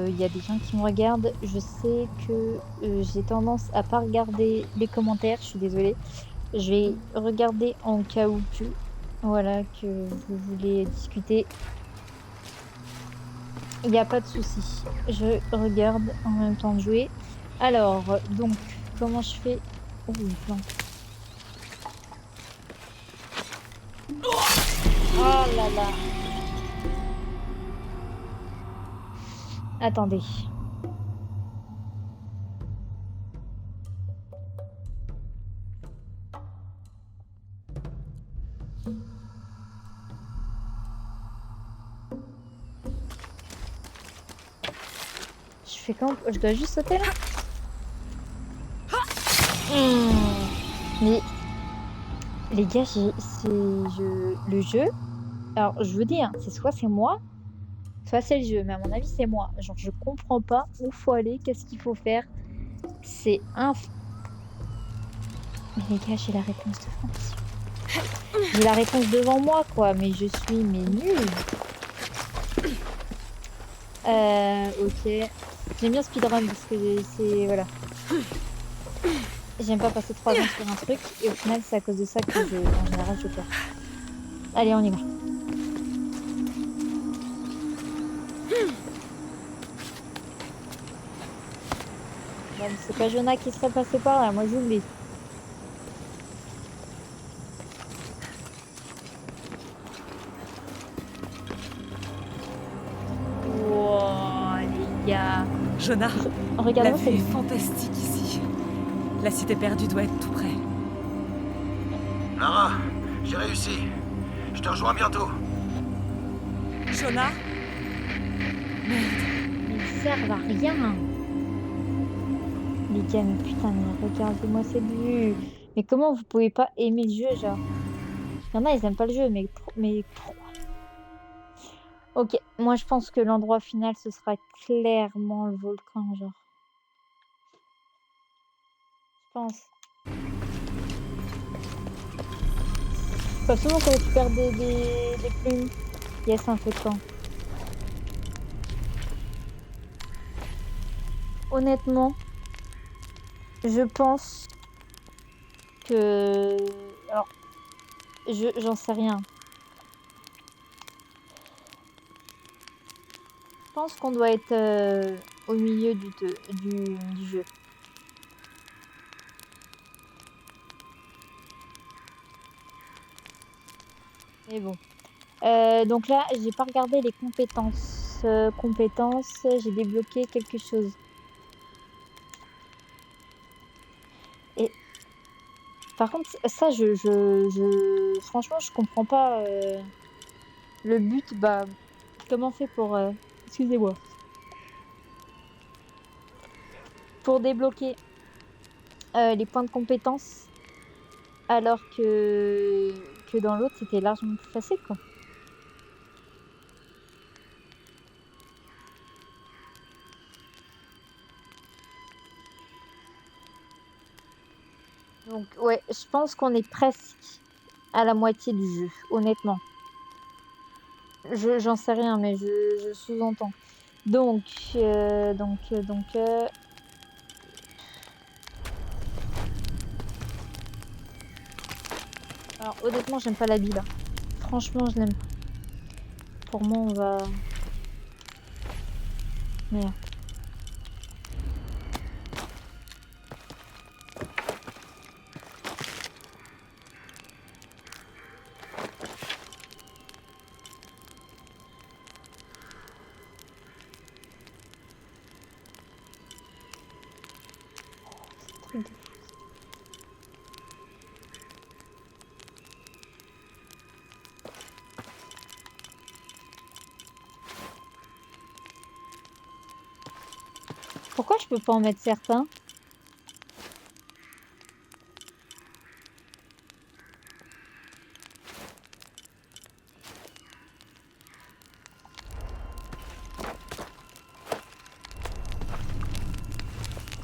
y a des gens qui me regardent. Je sais que j'ai tendance à pas regarder les commentaires, je suis désolée. Je vais regarder en cas où que, voilà, que vous voulez discuter. Il n'y a pas de souci. Je regarde en même temps de jouer. Alors, donc, comment je fais? Oh, une plante. Oh là là. Attendez. Je fais quand? Je dois juste sauter là? Mais les gars, le jeu. Alors je vous dis, hein, c'est soit c'est moi, soit c'est le jeu. Mais à mon avis, c'est moi. Genre je comprends pas où faut aller, qu'est-ce qu'il faut faire. C'est un. Mais les gars, j'ai la réponse devant les yeux. J'ai la réponse devant moi, quoi. Mais je suis nulle. Ok. J'aime bien speedrun parce que c'est... Voilà. J'aime pas passer 3 ans sur un truc et au final c'est à cause de ça que en général je perds. Allez, on y va. Bon, c'est pas Jonah qui serait passé par là, moi j'oublie. Wow, les gars.
Jonah, la
Regardez-moi
vue est fantastique ici. La cité perdue doit être tout près.
Lara, j'ai réussi. Je te rejoins bientôt.
Jonah?
Ils servent à rien. Les gars, mais putain, mais regardez-moi cette vue. Mais comment vous pouvez pas aimer le jeu, genre? Il y en a, ils aiment pas le jeu, mais pourquoi? Ok, moi je pense que l'endroit final, ce sera clairement le volcan, genre. Je pense. Pas souvent qu'on récupère des plumes. Yes, un feu de camp. Honnêtement, je pense que Alors, j'en sais rien. Je pense qu'on doit être au milieu du jeu. Mais bon. Donc là, j'ai pas regardé les compétences. Compétences, j'ai débloqué quelque chose. Et par contre, ça, franchement, je comprends pas le but. Bah, comment on fait pour, excusez-moi, pour débloquer les points de compétences, alors que dans l'autre, c'était largement plus facile, quoi. Donc ouais, je pense qu'on est presque à la moitié du jeu, honnêtement. J'en sais rien, mais je sous-entends. Donc, alors honnêtement, j'aime pas l'habit là. Franchement, je l'aime pas. Pour moi, on va... Merde. Truc de- Pourquoi je peux pas en mettre certains?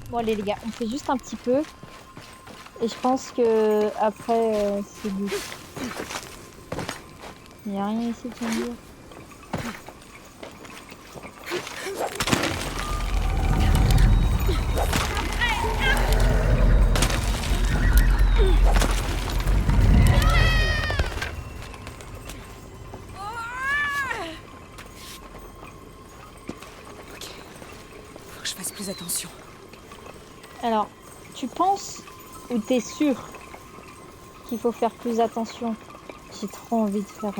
Bon allez les gars, on fait juste un petit peu. Et je pense que après c'est good. Il n'y a rien ici qui me dit.
Faut que je fasse plus attention.
Alors, tu penses ou t'es sûr qu'il faut faire plus attention? J'ai trop envie de faire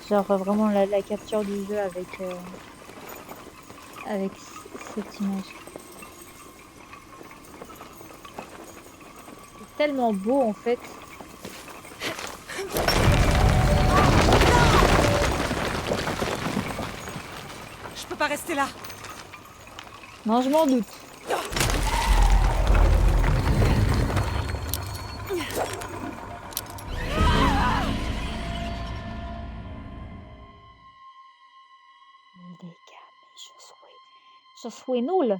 genre vraiment la capture du jeu avec cette image. C'est tellement beau en fait.
Je peux pas rester là.
Non, je m'en doute. Les gars, mais je suis nulle.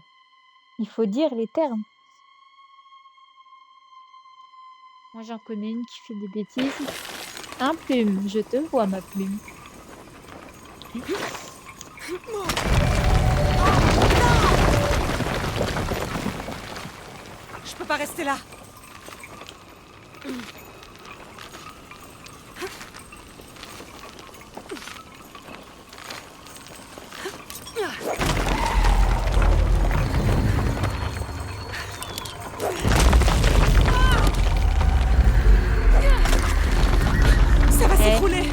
Il faut dire les termes. Moi, j'en connais une qui fait des bêtises. Un plume, je te vois, ma plume.
Je peux pas rester là. Ça va s'écrouler.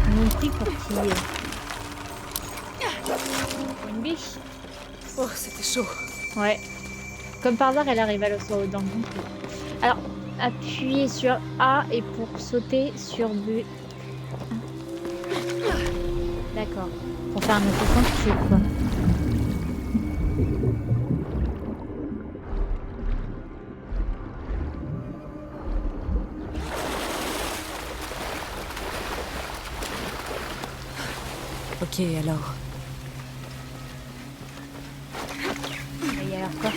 Mon petit courtier. Une biche.
Oh, c'était chaud.
Ouais. Comme par hasard, elle arrive à le sauter dans le bon trou. Alors, appuyez sur A et pour sauter sur B. D'accord. Pour faire un autre c'est quoi?
Ok, alors.
Et alors quoi?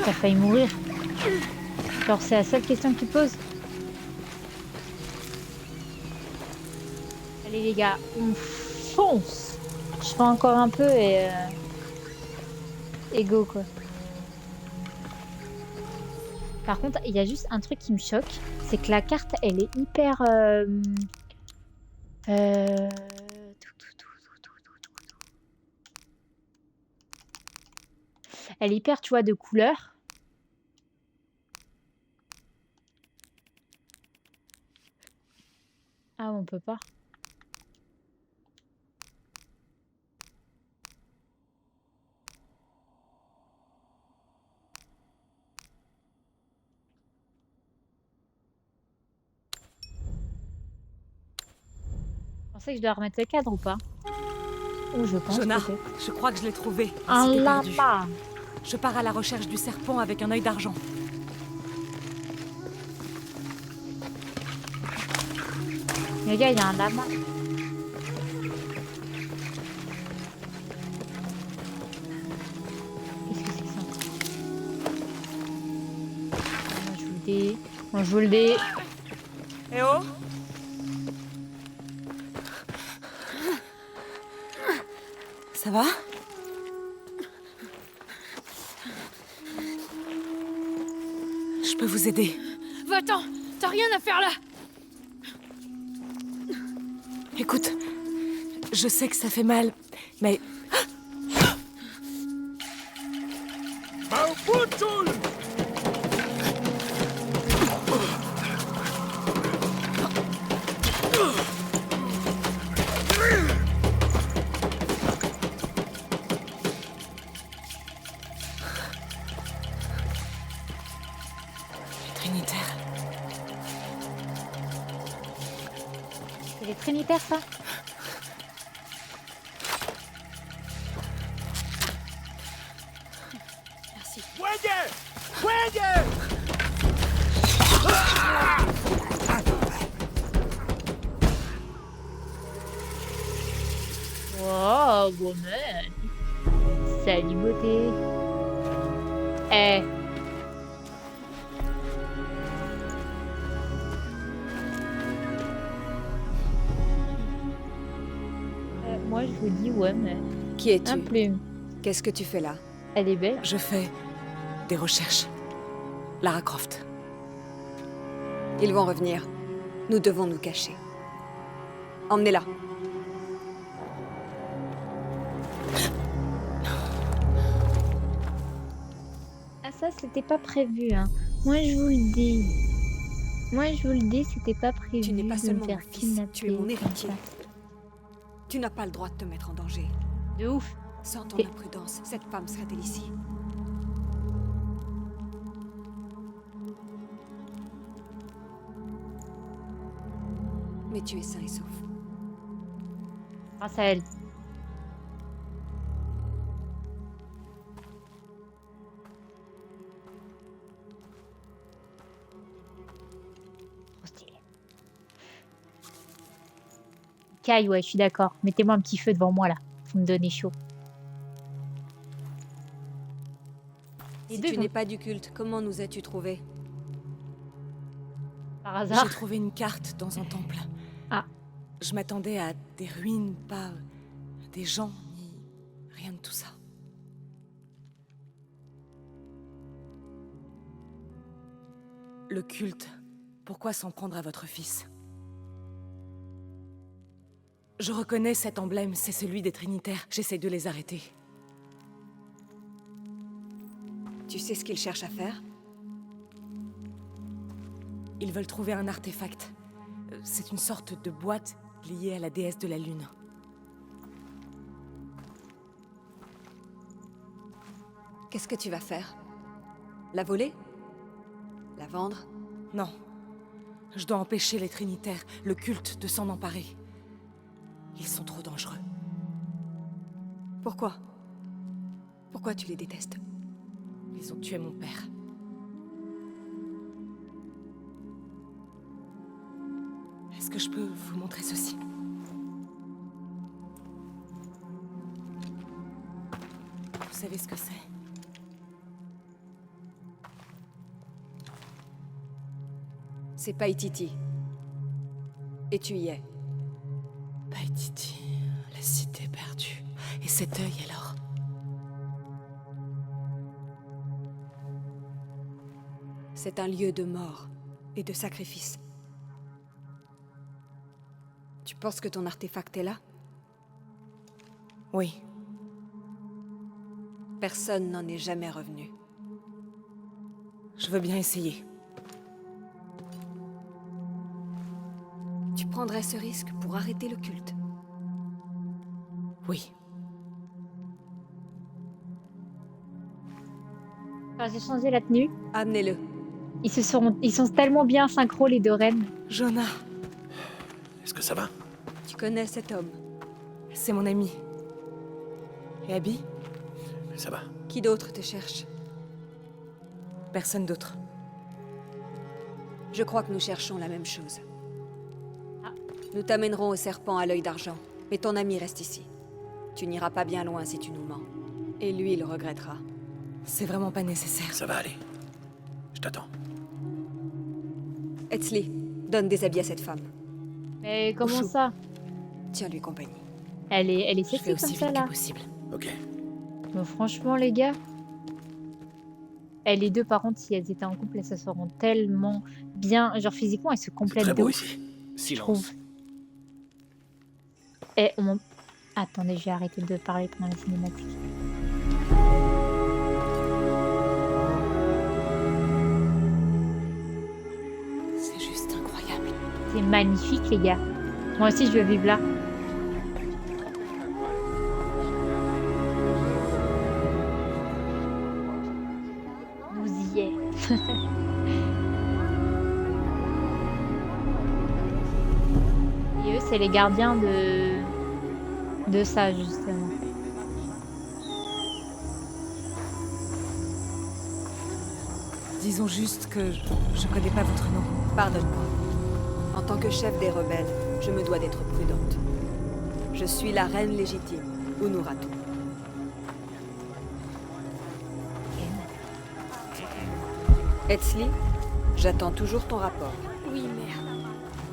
T'as failli mourir. Genre, c'est la seule question qu'il pose. Allez les gars, on fonce. Je fais encore un peu et go quoi. Par contre, il y a juste un truc qui me choque, c'est que la carte, elle est hyper... Elle est hyper, tu vois, de couleurs. Ah, on peut pas. Je pensais que je dois remettre le cadre ou pas? Ou je pense
Jonah,
peut-être.
je crois que je l'ai trouvé.
Un
Cité perdue.
lama.
Je pars à la recherche du serpent avec un œil d'argent.
Les gars, il y a un lama. Qu'est-ce que c'est que ça? Moi, je vous le dis. Moi, je vous le dis.
Eh oh! Ça va? Je peux vous aider.
Va-t'en! T'as rien à faire là!
Écoute, je sais que ça fait mal, mais... Trinitaire.
C'est les Trinitaires, ça?
Merci.
Wow, woman. Salut, beauté. Eh. Moi, je vous dis, ouais, mais
Qui
un
es-tu?
plume.
Qu'est-ce que tu fais là?
Elle est belle.
Je fais des recherches. Lara Croft.
Ils vont revenir. Nous devons nous cacher. Emmenez-la.
Ah, ça, c'était pas prévu, hein. Moi, je vous le dis. Moi, je vous le dis, c'était pas prévu.
Tu n'es pas
de me
seulement
faire
mon fils,
kidnapper
tu es mon
comme
héritier.
ça.
Tu n'as pas le droit de te mettre en danger.
De ouf.
Sans ton
Et-
imprudence, cette femme serait-elle ici? Mais tu es sain et sauf.
Grâce à elle. Trop stylé. Kai, ouais, je suis d'accord. Mettez-moi un petit feu devant moi, là. Vous me donnez chaud. Les
Si
deux
tu
vont-
n'es pas du culte, comment nous as-tu trouvés?
Par
J'ai
hasard.
trouvé une carte dans un temple.
Ah.
Je m'attendais à des ruines, pas des gens, ni rien de tout ça. Le culte, pourquoi s'en prendre à votre fils? Je reconnais cet emblème, c'est celui des Trinitaires. J'essaie de les arrêter.
Tu sais ce qu'ils cherchent à faire?
Ils veulent trouver un artefact. C'est une sorte de boîte liée à la déesse de la Lune.
Qu'est-ce que tu vas faire? La voler? La vendre?
Non. Je dois empêcher les Trinitaires, le culte, de s'en emparer. Ils sont trop dangereux.
Pourquoi? Pourquoi tu les détestes?
Ils ont tué mon père. Est-ce que je peux vous montrer ceci? Vous savez ce que c'est?
C'est Paititi. Et tu y es.
Paititi, la cité perdue. Et cet œil alors?
C'est un lieu de mort. et de sacrifice. Tu penses que ton artefact est là?
Oui.
Personne n'en est jamais revenu.
Je veux bien essayer.
Tu prendrais ce risque pour arrêter le culte?
Oui.
Quand j'ai changé la tenue,
Amenez-le.
ils sont tellement bien synchro les deux reines.
Jonah,
Est-ce que ça va?
Tu connais cet homme?
c'est mon ami. Et Abby?
Ça va.
Qui d'autre te cherche?
Personne d'autre.
Je crois que nous cherchons la même chose.
Ah.
Nous t'amènerons au serpent à l'œil d'argent, mais ton ami reste ici. Tu n'iras pas bien loin si tu nous mens. Et lui le regrettera.
C'est vraiment pas nécessaire.
Ça va aller. Je t'attends.
Etzli, donne des habits à cette femme.
Mais comment
Chou.
ça?
Tiens-lui compagnie.
Elle est
Je fais
sexy
aussi
comme ça
vite
là.
que possible.
Ok.
Mais franchement les gars. Les deux par contre si elles étaient en couple elles se seront tellement bien. Genre physiquement elles se
C'est
complètent
très
de
beau
ouf,
ici.
je
Silence.
trouve. Et on... Attendez, je vais arrêter de parler pendant les cinématiques.
C'est juste incroyable.
C'est magnifique les gars. Moi aussi je veux vivre là. Vous y êtes. Et eux c'est les gardiens de ça justement.
Disons juste que je connais pas votre nom.
Pardonne-moi. En tant que chef des rebelles, je me dois d'être prudente. Je suis la reine légitime, Unuratu. Etzli, j'attends toujours ton rapport.
Oui, mère.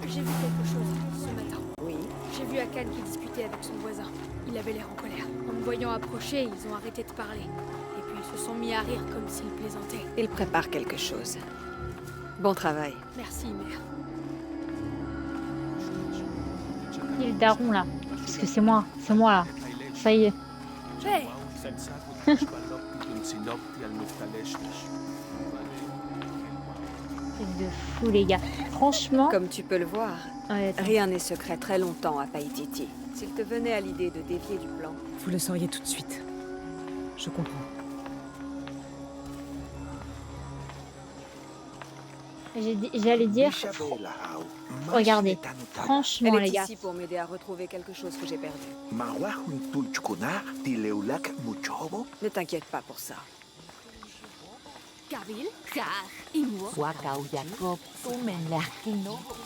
J'ai vu quelque chose ce matin.
Oui.
J'ai vu Akan qui discutait avec son voisin. Il avait l'air en colère. En me voyant approcher, ils ont arrêté de parler. Et puis ils se sont mis à rire comme s'ils plaisantaient.
Il prépare quelque chose. Bon travail.
Merci, mère.
Qui est le daron là? Parce que c'est moi là. Ça y est.
Hey,
C'est de fou les gars. Franchement.
Comme tu peux le voir,
Ouais, attends.
rien n'est secret très longtemps à Paititi. S'il te venait à l'idée de dévier du plan,
Vous le sauriez tout de suite. Je comprends.
J'allais dire. Regardez.
elle
Franchement
est
les gars.
ici pour m'aider à retrouver quelque chose que j'ai perdu. Ne t'inquiète pas pour ça.
Carville.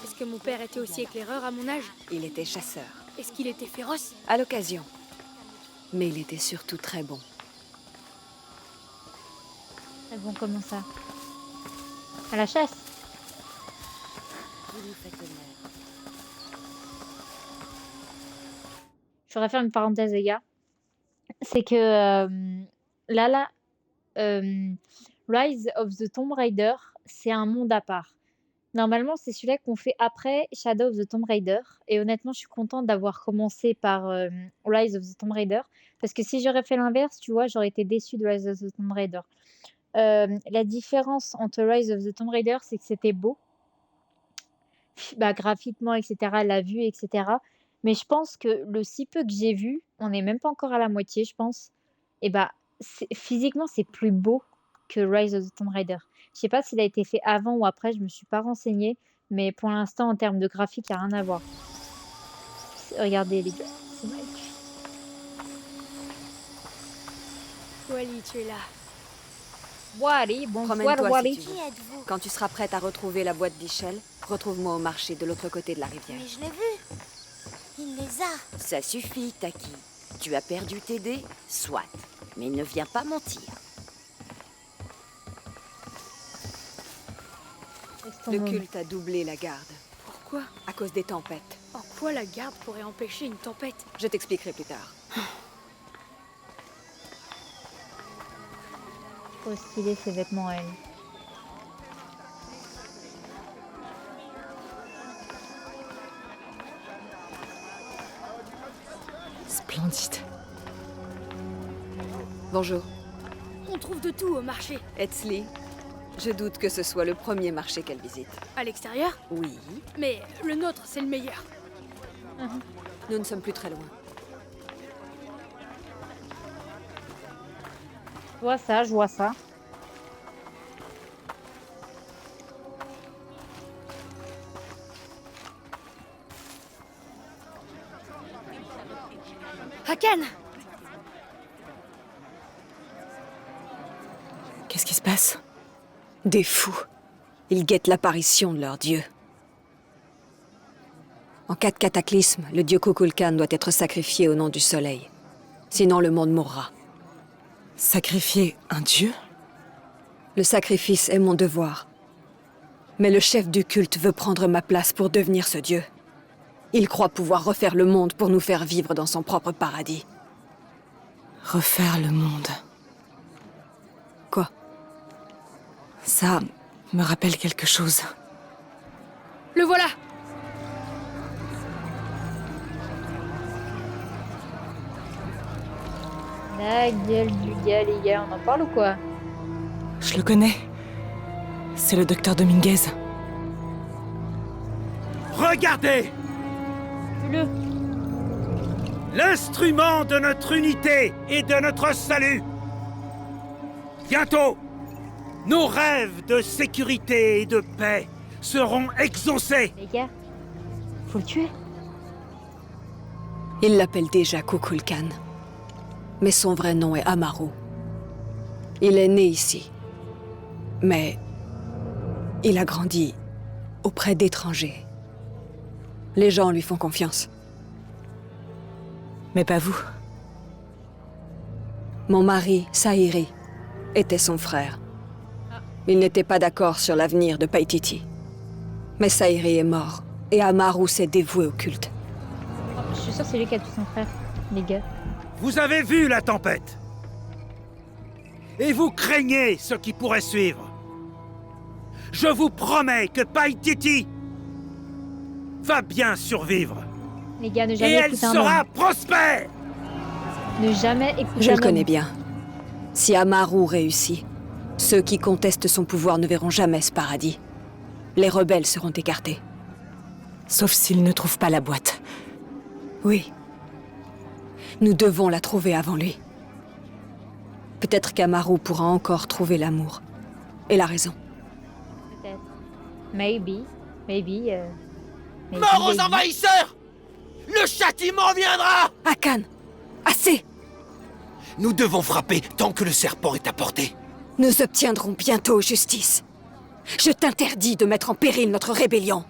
Est-ce que mon père était aussi éclaireur à mon âge?
Il était chasseur,
Est-ce qu'il était féroce?
à l'occasion. Mais il était surtout très bon.
Très bon comment ça? À la chasse. Je voudrais faire une parenthèse les gars. C'est que là, Rise of the Tomb Raider, c'est un monde à part. Normalement, c'est celui-là qu'on fait après Shadow of the Tomb Raider. Et honnêtement, je suis contente d'avoir commencé par Rise of the Tomb Raider. Parce que si j'aurais fait l'inverse, tu vois, j'aurais été déçue de Rise of the Tomb Raider. La différence entre Rise of the Tomb Raider, c'est que c'était beau. Bah, graphiquement, etc., la vue, etc. Mais je pense que le si peu que j'ai vu, on n'est même pas encore à la moitié, je pense. Et bah, physiquement, c'est plus beau que Rise of the Tomb Raider. Je sais pas s'il a été fait avant ou après, je me suis pas renseignée. Mais pour l'instant, en termes de graphique, il n'y a rien à voir. Regardez, les gars. C'est magnifique.
Wally, tu es là.
Wally, bonsoir
Promène-toi
Wally.
si tu veux. Quand tu seras prête à retrouver la boîte d'Ichel, retrouve-moi au marché de l'autre côté de la rivière.
Mais je l'ai vu. Il les a.
Ça suffit, Taki. Tu as perdu tes dés? Soit. Mais ne viens pas mentir.
Le culte a doublé la garde.
Pourquoi?
À cause des tempêtes.
En quoi la garde pourrait empêcher une tempête?
Je t'expliquerai plus tard.
Trop stylé ces vêtements à elle.
Splendide.
Bonjour.
On trouve de tout au marché.
Etzli, je doute que ce soit le premier marché qu'elle visite.
À l'extérieur?
Oui.
Mais le nôtre, c'est le meilleur.
Nous ne sommes plus très loin.
Je vois ça, je vois ça.
Hakan!
Qu'est-ce qui se passe?
Des fous. Ils guettent l'apparition de leur dieu. En cas de cataclysme, le dieu Kukulkan doit être sacrifié au nom du soleil. Sinon, le monde mourra.
Sacrifier un dieu?
Le sacrifice est mon devoir. Mais le chef du culte veut prendre ma place pour devenir ce dieu. Il croit pouvoir refaire le monde pour nous faire vivre dans son propre paradis.
Refaire le monde.
Quoi?
Ça me rappelle quelque chose.
Le voilà!
La gueule du gars, les gars, on en parle ou quoi?
Je le connais. C'est le docteur Dominguez.
Regardez!
Le.
L'instrument de notre unité et de notre salut! Bientôt, nos rêves de sécurité et de paix seront exaucés!
Les gars, faut le tuer.
Il l'appelle déjà Kukulkan. Mais son vrai nom est Amaru. Il est né ici. Mais il a grandi auprès d'étrangers. Les gens lui font confiance.
Mais pas vous.
Mon mari, Saïri, était son frère. Il n'était pas d'accord sur l'avenir de Paititi. Mais Saïri est mort, et Amaru s'est dévoué au culte.
Oh, je suis sûre que c'est lui qui a tué son frère, les gars.
Vous avez vu la tempête. Et vous craignez ce qui pourrait suivre. Je vous promets que Paititi va bien survivre.
Les gars, ne
Et
jamais
elle
écouter un
sera
homme.
prospère.
Ne jamais écouter
Je
un
le connais
homme.
bien. Si Amaru réussit, ceux qui contestent son pouvoir ne verront jamais ce paradis. Les rebelles seront écartés.
Sauf s'ils ne trouvent pas la boîte.
Oui. Nous devons la trouver avant lui. Peut-être qu'Amaru pourra encore trouver l'amour. Et la raison.
Peut-être. Maybe. Maybe.
Mort aux envahisseurs! Le châtiment viendra!
Hakan! Assez!
Nous devons frapper tant que le serpent est à portée.
Nous obtiendrons bientôt justice. Je t'interdis de mettre en péril notre rébellion.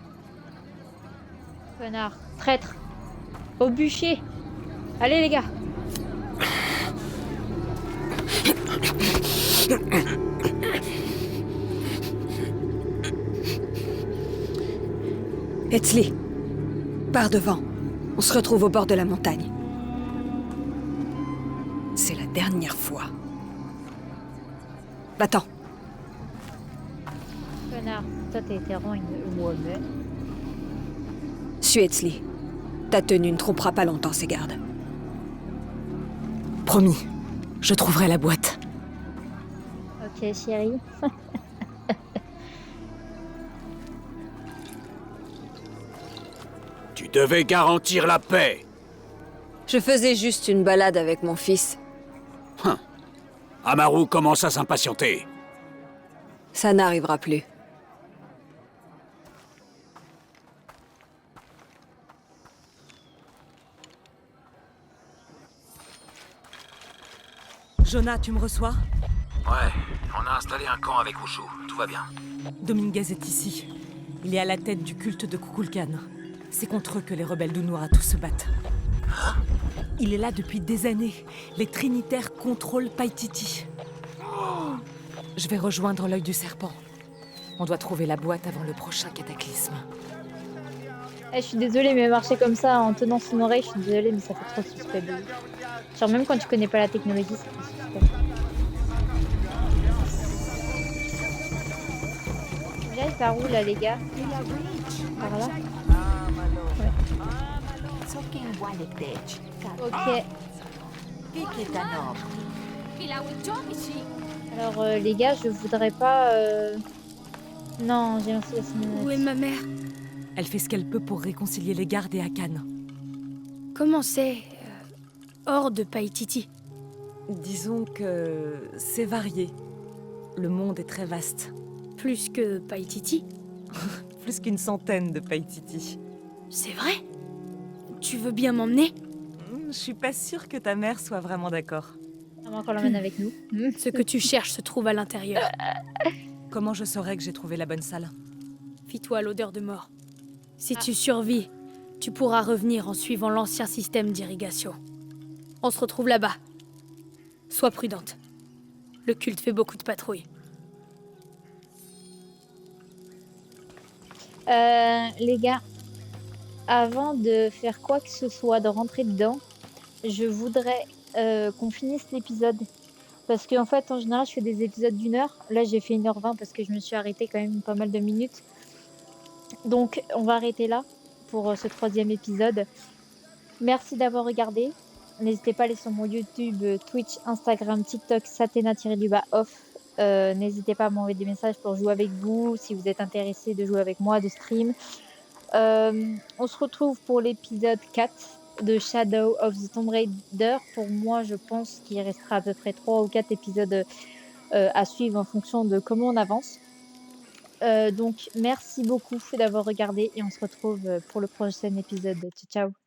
Connard. Traître. Au bûcher. Allez, les gars.
Etzli, pars devant. On se retrouve au bord de la montagne. C'est la dernière fois. Va-t'en.
Connard. Toi, t'es vraiment une woman.
Suis Etzli. Ta tenue ne trompera pas longtemps ses gardes.
Promis, je trouverai la boîte.
Ok, chérie.
Tu devais garantir la paix.
Je faisais juste une balade avec mon fils.
Amaru commence à s'impatienter.
Ça n'arrivera plus.
Jonah, tu me reçois?
Ouais, on a installé un camp avec Ushu. Tout va bien.
Dominguez est ici. Il est à la tête du culte de Kukulkan. C'est contre eux que les rebelles d'Unuratu se battent. Il est là depuis des années. Les Trinitaires contrôlent Paititi. Je vais rejoindre l'œil du serpent. On doit trouver la boîte avant le prochain cataclysme.
Je suis désolée, mais marcher comme ça en tenant son oreille, je suis désolée, mais ça fait trop suspect. Genre, même quand tu connais pas la technologie, ça fait suspect. J'arrive par où là, les gars? Par là? Ouais. Ok. Alors les gars, je voudrais pas... Non, j'ai lancé la cinématique.
Où est ma mère?
Elle fait ce qu'elle peut pour réconcilier les gardes et Akan.
Comment c'est hors de Paititi?
Disons que c'est varié. Le monde est très vaste.
Plus que Paititi?
Plus qu'une centaine de Paititi.
C'est vrai? Tu veux bien m'emmener?
Je suis pas sûre que ta mère soit vraiment d'accord.
On va encore l'emmène avec nous.
Ce que tu cherches se trouve à l'intérieur.
Comment je saurais que j'ai trouvé la bonne salle?
Fie-toi à l'odeur de mort. Si tu survis, tu pourras revenir en suivant l'ancien système d'irrigation. On se retrouve là-bas. Sois prudente. Le culte fait beaucoup de patrouilles.
Les gars, avant de faire quoi que ce soit, de rentrer dedans, je voudrais qu'on finisse l'épisode. Parce qu'en fait, en général, je fais des épisodes d'1 heure. Là, j'ai fait 1h20 parce que je me suis arrêtée quand même pas mal de minutes. Donc, on va arrêter là pour ce 3e épisode. Merci d'avoir regardé. N'hésitez pas à aller sur mon YouTube, Twitch, Instagram, TikTok, Satena-off. N'hésitez pas à m'envoyer des messages pour jouer avec vous, si vous êtes intéressé de jouer avec moi, de stream. On se retrouve pour l'épisode 4 de Shadow of the Tomb Raider. Pour moi, je pense qu'il restera à peu près 3 ou 4 épisodes à suivre en fonction de comment on avance. Donc, merci beaucoup d'avoir regardé et on se retrouve pour le prochain épisode. Ciao, ciao.